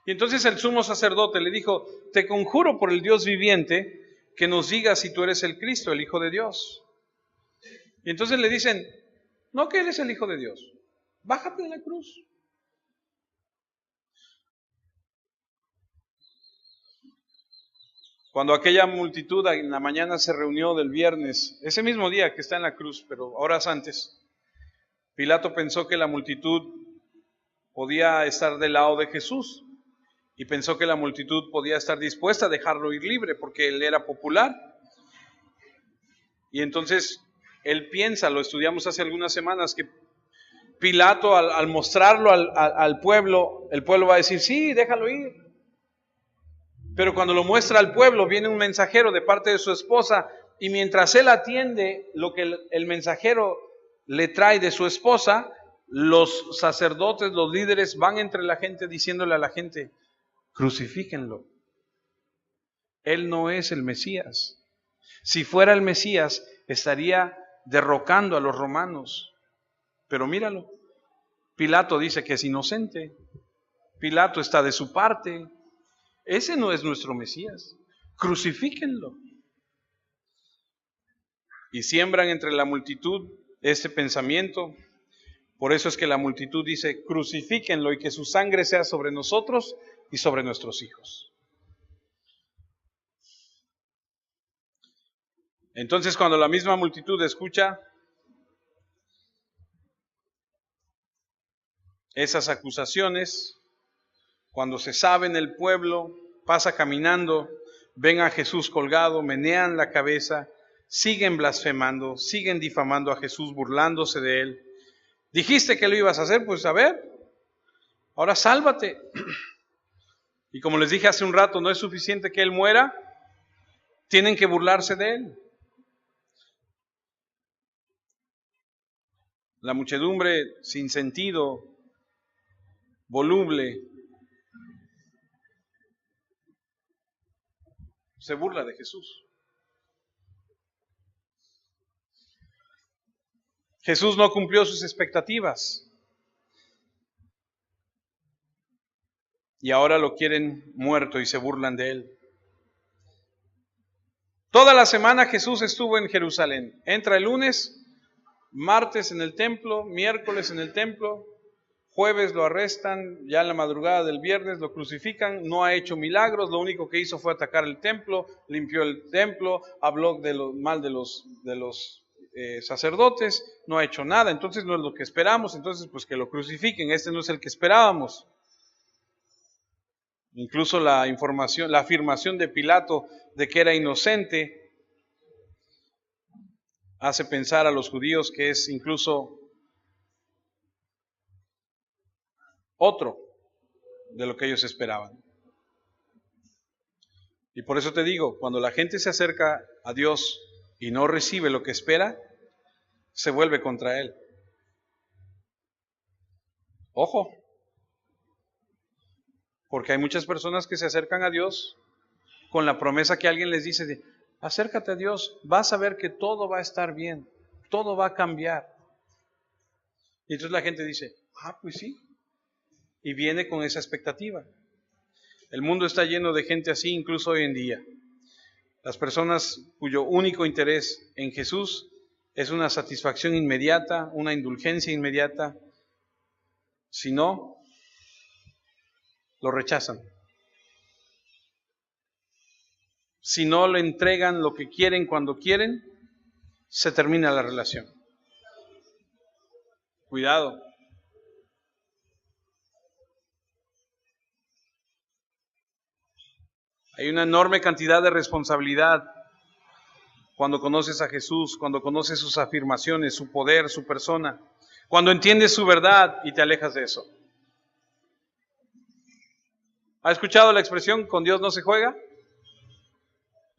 Y entonces el sumo sacerdote le dijo: te conjuro por el Dios viviente que nos digas si tú eres el Cristo, el Hijo de Dios. Y entonces le dicen, no que eres el Hijo de Dios, bájate de la cruz. Cuando aquella multitud en la mañana se reunió del viernes, ese mismo día que está en la cruz, pero horas antes, Pilato pensó que la multitud podía estar del lado de Jesús y pensó que la multitud podía estar dispuesta a dejarlo ir libre porque él era popular. Y entonces él piensa, lo estudiamos hace algunas semanas, que Pilato al mostrarlo al pueblo, el pueblo va a decir, sí, déjalo ir. Pero cuando lo muestra al pueblo, viene un mensajero de parte de su esposa, y mientras él atiende lo que el mensajero le trae de su esposa, los sacerdotes, los líderes van entre la gente diciéndole a la gente, crucifíquenlo. Él no es el Mesías. Si fuera el Mesías, estaría derrocando a los romanos. Pero míralo, Pilato dice que es inocente. Pilato está de su parte. Ese no es nuestro Mesías. Crucifíquenlo. Y siembran entre la multitud este pensamiento. Por eso es que la multitud dice, crucifíquenlo y que su sangre sea sobre nosotros y sobre nuestros hijos. Entonces, cuando la misma multitud escucha esas acusaciones, cuando se sabe en el pueblo, pasa caminando, ven a Jesús colgado, menean la cabeza, siguen blasfemando, siguen difamando a Jesús, burlándose de él. Dijiste que lo ibas a hacer, pues a ver, ahora sálvate. Y como les dije hace un rato, no es suficiente que él muera, tienen que burlarse de él. La muchedumbre sin sentido, voluble, se burla de Jesús. Jesús no cumplió sus expectativas y ahora lo quieren muerto y se burlan de él. Toda la semana Jesús estuvo en Jerusalén. Entra el lunes, martes en el templo, miércoles en el templo, jueves lo arrestan, ya en la madrugada del viernes lo crucifican, no ha hecho milagros, lo único que hizo fue atacar el templo, limpió el templo, habló mal de los sacerdotes, no ha hecho nada, entonces no es lo que esperamos, entonces pues que lo crucifiquen, este no es el que esperábamos. Incluso la afirmación de Pilato de que era inocente hace pensar a los judíos que es incluso otro de lo que ellos esperaban. Y por eso te digo, cuando la gente se acerca a Dios y no recibe lo que espera, se vuelve contra Él. Ojo, porque hay muchas personas que se acercan a Dios con la promesa que alguien les dice de, acércate a Dios, vas a ver que todo va a estar bien, todo va a cambiar. Y entonces la gente dice, pues sí, y viene con esa expectativa. El mundo está lleno de gente así, incluso hoy en día. Las personas cuyo único interés en Jesús es una satisfacción inmediata, una indulgencia inmediata. Si no, lo rechazan. Si no le entregan lo que quieren cuando quieren, se termina la relación. Cuidado. Hay una enorme cantidad de responsabilidad cuando conoces a Jesús, cuando conoces sus afirmaciones, su poder, su persona, cuando entiendes su verdad y te alejas de eso. ¿Ha escuchado la expresión, con Dios no se juega?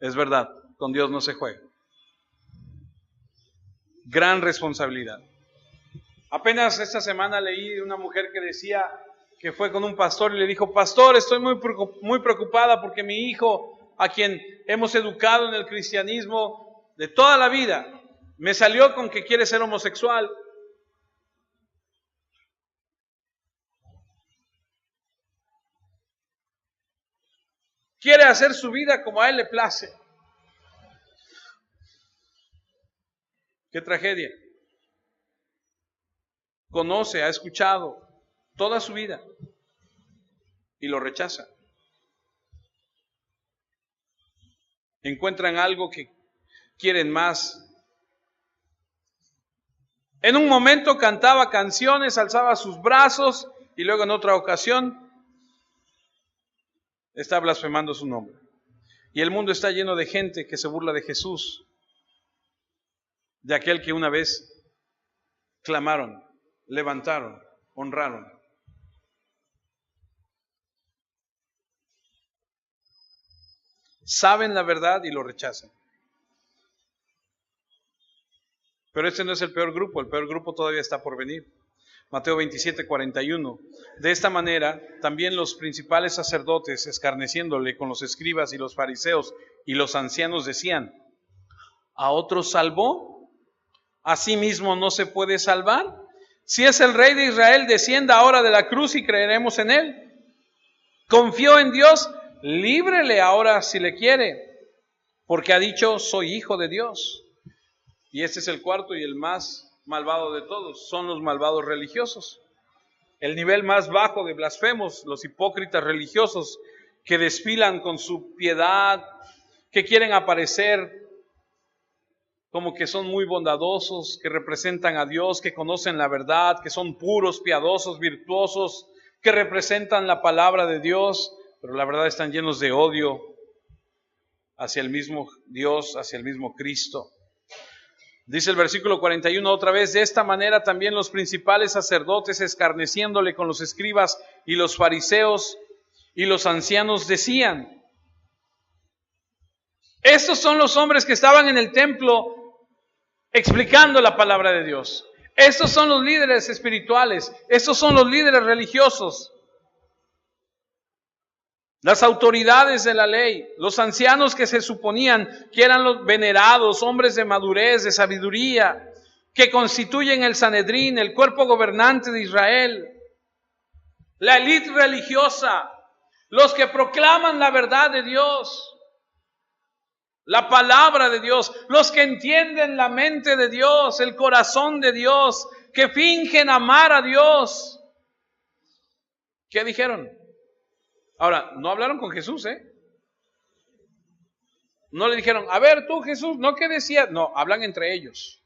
Es verdad, con Dios no se juega. Gran responsabilidad. Apenas esta semana leí de una mujer que decía que fue con un pastor y le dijo, pastor, estoy muy preocupada porque mi hijo, a quien hemos educado en el cristianismo de toda la vida, me salió con que quiere ser homosexual. Quiere hacer su vida como a él le place. Qué tragedia. Conoce, ha escuchado toda su vida y lo rechaza. Encuentran algo que quieren más. En un momento cantaba canciones, alzaba sus brazos y luego en otra ocasión está blasfemando su nombre. Y el mundo está lleno de gente que se burla de Jesús, de aquel que una vez clamaron, levantaron, honraron. Saben la verdad y lo rechazan. Pero este no es el peor grupo todavía está por venir. Mateo 27, 41. De esta manera, también los principales sacerdotes, escarneciéndole con los escribas y los fariseos y los ancianos, decían: ¿a otros salvó? ¿A sí mismo no se puede salvar? Si es el Rey de Israel, descienda ahora de la cruz y creeremos en él. Confió en Dios, líbrele ahora si le quiere, porque ha dicho: soy hijo de Dios. Y este es el cuarto y el más malvado de todos, son los malvados religiosos. El nivel más bajo de blasfemos, los hipócritas religiosos que desfilan con su piedad, que quieren aparecer como que son muy bondadosos, que representan a Dios, que conocen la verdad, que son puros, piadosos, virtuosos, que representan la palabra de Dios, pero la verdad están llenos de odio hacia el mismo Dios, hacia el mismo Cristo. Dice el versículo 41 otra vez: de esta manera también los principales sacerdotes, escarneciéndole con los escribas y los fariseos y los ancianos, decían. Estos son los hombres que estaban en el templo explicando la palabra de Dios. Estos son los líderes espirituales, estos son los líderes religiosos, las autoridades de la ley, los ancianos que se suponían que eran los venerados, hombres de madurez, de sabiduría, que constituyen el Sanedrín, el cuerpo gobernante de Israel, la élite religiosa, los que proclaman la verdad de Dios, la palabra de Dios, los que entienden la mente de Dios, el corazón de Dios, que fingen amar a Dios. ¿Qué dijeron? Ahora, no hablaron con Jesús, No le dijeron: a ver tú, Jesús, ¿no qué decías? No, hablan entre ellos,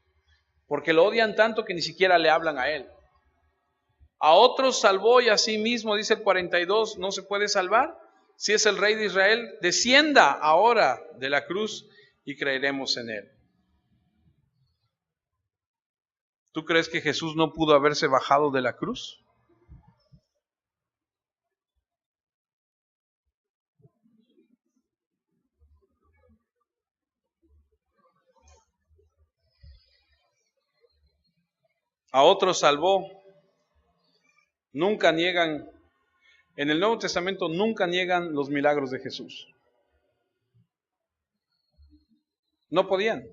porque lo odian tanto que ni siquiera le hablan a él. A otros salvó y a sí mismo, dice el 42, ¿no se puede salvar? Si es el Rey de Israel, descienda ahora de la cruz y creeremos en él. ¿Tú crees que Jesús no pudo haberse bajado de la cruz? A otros salvó. Nunca niegan, en el Nuevo Testamento nunca niegan los milagros de Jesús. No podían,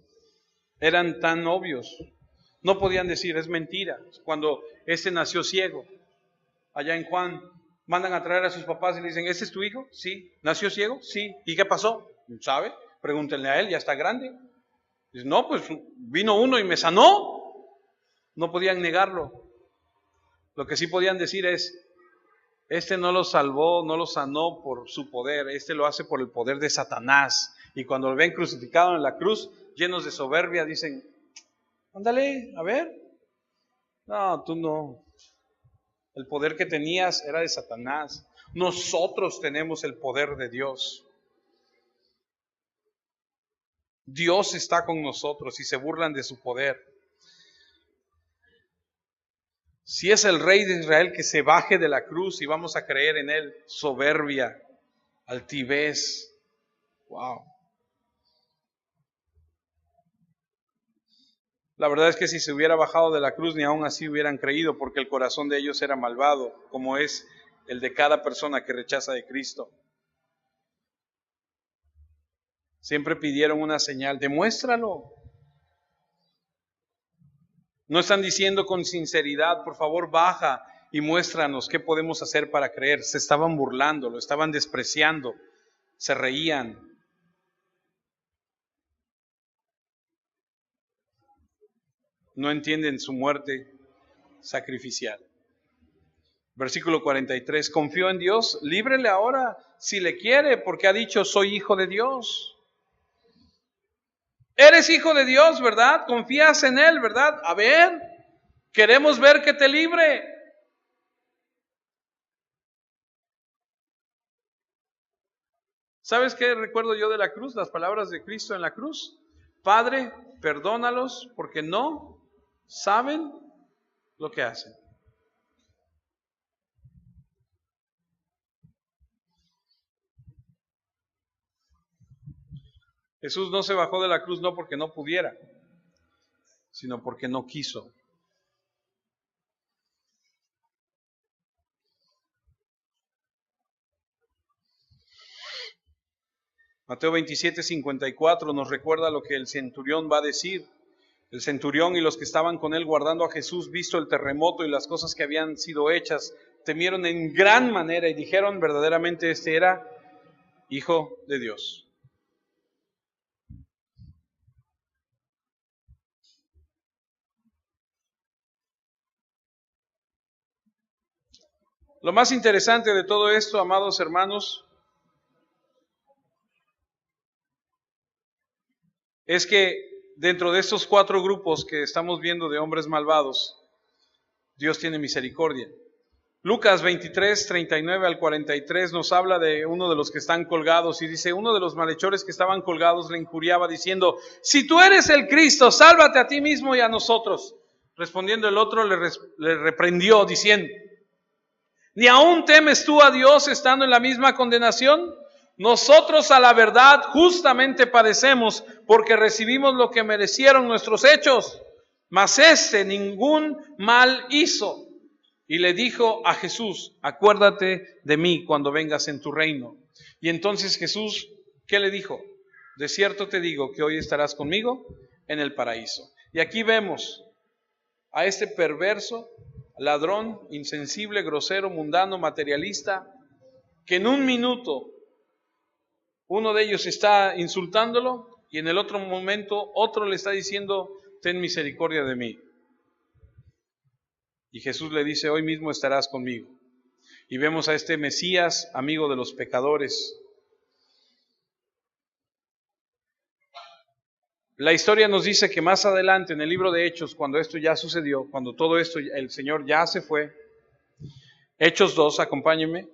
eran tan obvios. No podían decir: es mentira. Cuando nació ciego, allá en Juan, mandan a traer a sus papás y le dicen: ¿ese es tu hijo? Sí. ¿Nació ciego? Sí. ¿Y qué pasó? ¿Sabe? Pregúntenle a él, ya está grande. Dice: no, pues vino uno y me sanó. No podían negarlo. Lo que sí podían decir es: no lo salvó, no lo sanó por su poder, lo hace por el poder de Satanás. Y cuando lo ven crucificado en la cruz, llenos de soberbia, dicen: ándale, a ver. No, tú no. El poder que tenías era de Satanás. Nosotros tenemos el poder de Dios. Dios está con nosotros y se burlan de su poder. Si es el Rey de Israel, que se baje de la cruz y vamos a creer en él. Soberbia, altivez. Wow. La verdad es que si se hubiera bajado de la cruz, ni aún así hubieran creído, porque el corazón de ellos era malvado, como es el de cada persona que rechaza de Cristo. Siempre pidieron una señal: demuéstralo. No están diciendo con sinceridad: por favor, baja y muéstranos qué podemos hacer para creer. Se estaban burlando, lo estaban despreciando, se reían. no entienden su muerte sacrificial. Versículo 43, confió en Dios, líbrele ahora si le quiere, porque ha dicho, soy hijo de Dios. Eres hijo de Dios, ¿verdad? Confías en Él, ¿verdad? A ver, queremos ver que te libre. ¿Sabes qué recuerdo yo de la cruz? Las palabras de Cristo en la cruz. Padre, perdónalos porque no saben lo que hacen. Jesús no se bajó de la cruz no porque no pudiera, sino porque no quiso. Mateo 27:54 nos recuerda lo que el centurión va a decir. El centurión y los que estaban con él guardando a Jesús, visto el terremoto y las cosas que habían sido hechas, temieron en gran manera y dijeron, verdaderamente este era Hijo de Dios. Lo más interesante de todo esto, amados hermanos, es que dentro de estos 4 grupos que estamos viendo de hombres malvados, Dios tiene misericordia. Lucas 23, 39 al 43 nos habla de uno de los que están colgados y dice, uno de los malhechores que estaban colgados le injuriaba diciendo, si tú eres el Cristo, sálvate a ti mismo y a nosotros. Respondiendo el otro le reprendió diciendo, ¿ni aún temes tú a Dios estando en la misma condenación? Nosotros a la verdad justamente padecemos porque recibimos lo que merecieron nuestros hechos, mas este ningún mal hizo. Y le dijo a Jesús, acuérdate de mí cuando vengas en tu reino. Y entonces Jesús, ¿qué le dijo? De cierto te digo que hoy estarás conmigo en el paraíso. Y aquí vemos a este perverso, ladrón, insensible, grosero, mundano, materialista, que en un minuto uno de ellos está insultándolo y en el otro momento otro le está diciendo, ten misericordia de mí. Y Jesús le dice, hoy mismo estarás conmigo. Y vemos a este Mesías, amigo de los pecadores. La historia nos dice que más adelante en el libro de Hechos, cuando esto ya sucedió, cuando todo esto, el Señor ya se fue, Hechos 2, acompáñenme,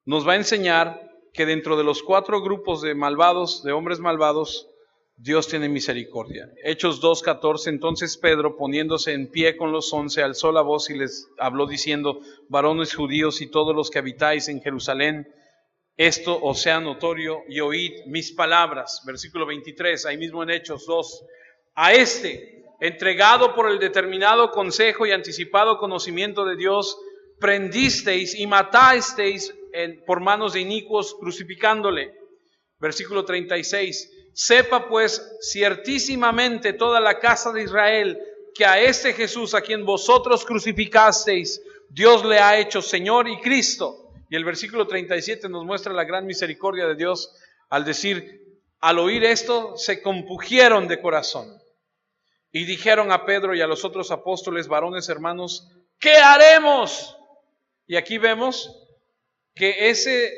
nos va a enseñar que dentro de los 4 grupos de malvados, de hombres malvados, Dios tiene misericordia. Hechos 2:14, entonces Pedro, poniéndose en pie con los 11, alzó la voz y les habló diciendo, varones judíos y todos los que habitáis en Jerusalén, esto os sea notorio y oíd mis palabras. Versículo 23, ahí mismo en Hechos 2. A este, entregado por el determinado consejo y anticipado conocimiento de Dios, prendisteis y matasteis por manos de inicuos, crucificándole. Versículo 36. Sepa pues ciertísimamente toda la casa de Israel que a este Jesús a quien vosotros crucificasteis, Dios le ha hecho Señor y Cristo. Y el versículo 37 nos muestra la gran misericordia de Dios al decir, al oír esto se compungieron de corazón y dijeron a Pedro y a los otros apóstoles, varones hermanos, ¿qué haremos? Y aquí vemos que ese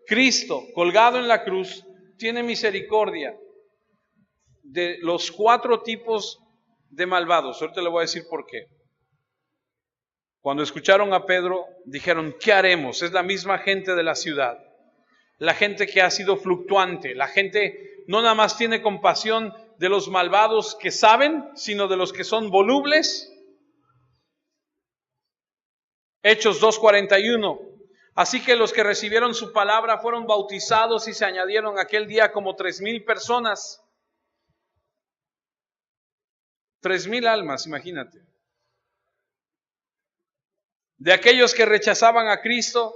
Cristo colgado en la cruz tiene misericordia de los 4 tipos de malvados. Ahorita le voy a decir por qué. Cuando escucharon a Pedro, dijeron, ¿qué haremos? Es la misma gente de la ciudad, la gente que ha sido fluctuante, la gente no nada más tiene compasión de los malvados que saben, sino de los que son volubles. Hechos 2:41. Así que los que recibieron su palabra fueron bautizados y se añadieron aquel día como 3,000 personas. 3,000 almas, imagínate. De aquellos que rechazaban a Cristo,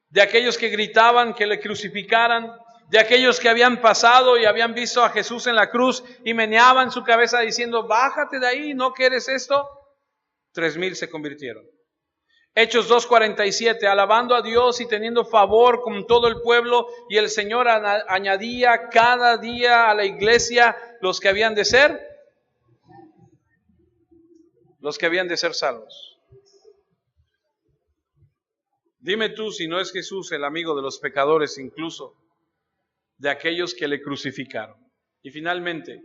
de aquellos que gritaban que le crucificaran, de aquellos que habían pasado y habían visto a Jesús en la cruz y meneaban su cabeza diciendo, bájate de ahí, ¿no quieres esto? 3,000 se convirtieron. Hechos 2:47, alabando a Dios y teniendo favor con todo el pueblo, y el Señor añadía cada día a la iglesia los que habían de ser los que habían de ser salvos. Dime tú si no es Jesús el amigo de los pecadores, incluso de aquellos que le crucificaron. Y finalmente,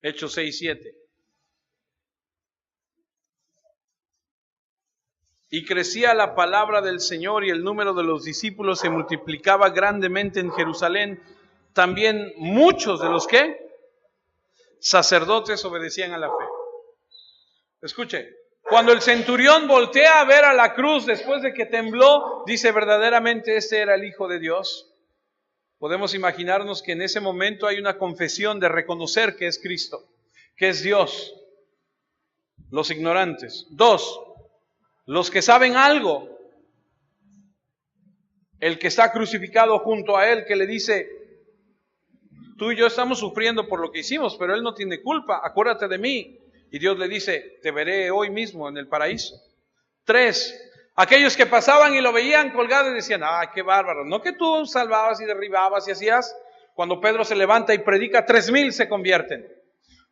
Hechos 6:7. Y crecía la palabra del Señor y el número de los discípulos se multiplicaba grandemente en Jerusalén. También muchos de los que sacerdotes obedecían a la fe. Escuche, cuando el centurión voltea a ver a la cruz después de que tembló, dice verdaderamente este era el Hijo de Dios. Podemos imaginarnos que en ese momento hay una confesión de reconocer que es Cristo, que es Dios. Los ignorantes. 2, los que saben algo. El que está crucificado junto a él, que le dice, tú y yo estamos sufriendo por lo que hicimos, pero él no tiene culpa, acuérdate de mí. Y Dios le dice, te veré hoy mismo en el paraíso. 3, aquellos que pasaban y lo veían colgado y decían, qué bárbaro, no que tú salvabas y derribabas y hacías. Cuando Pedro se levanta y predica, 3,000 se convierten.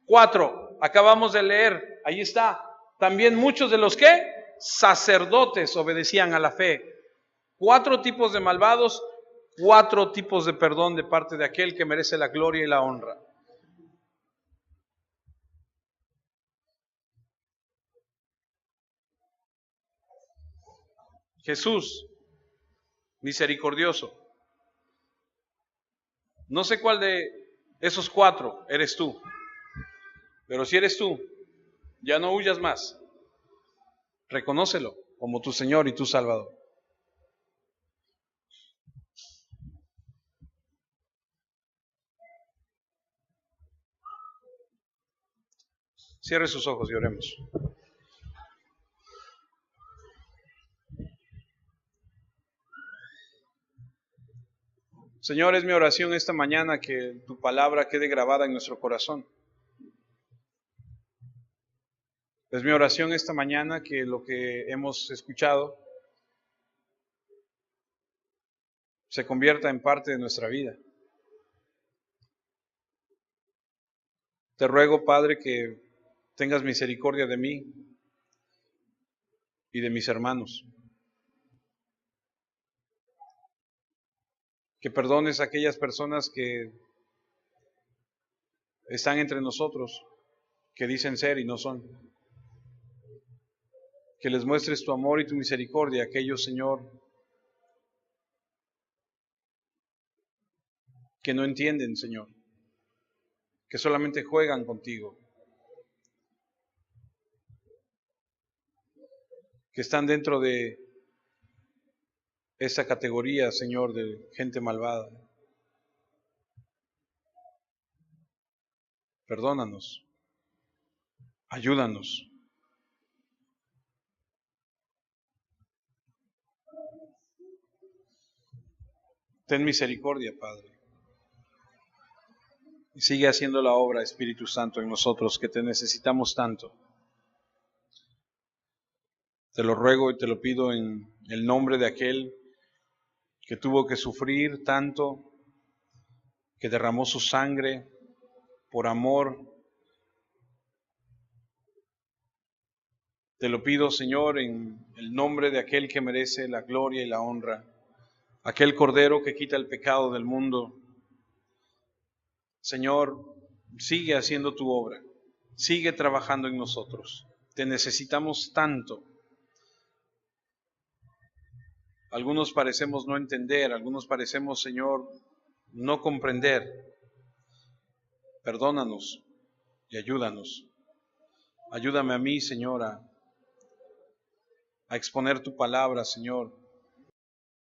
4, acabamos de leer, ahí está, también muchos de los que sacerdotes obedecían a la fe. 4 tipos de malvados, 4 tipos de perdón de parte de aquel que merece la gloria y la honra. Jesús, misericordioso. No sé cuál de esos 4 eres tú, pero si eres tú, ya no huyas más. Reconócelo como tu Señor y tu Salvador. Cierre sus ojos y oremos. Señor, es mi oración esta mañana que tu palabra quede grabada en nuestro corazón. Es mi oración esta mañana que lo que hemos escuchado se convierta en parte de nuestra vida. Te ruego, Padre, que tengas misericordia de mí y de mis hermanos. Que perdones a aquellas personas que están entre nosotros, que dicen ser y no son. Que les muestres tu amor y tu misericordia a aquellos, Señor, que no entienden, Señor, que solamente juegan contigo, que están dentro de esa categoría, Señor, de gente malvada. Perdónanos, ayúdanos. Ten misericordia, Padre. Y sigue haciendo la obra, Espíritu Santo, en nosotros, que te necesitamos tanto. Te lo ruego y te lo pido en el nombre de aquel que tuvo que sufrir tanto, que derramó su sangre por amor. Te lo pido, Señor, en el nombre de aquel que merece la gloria y la honra, aquel Cordero que quita el pecado del mundo. Señor, sigue haciendo tu obra, sigue trabajando en nosotros. Te necesitamos tanto. Algunos parecemos no entender, algunos parecemos, Señor, no comprender. Perdónanos y ayúdanos. Ayúdame a mí, Señor, a exponer tu palabra, Señor,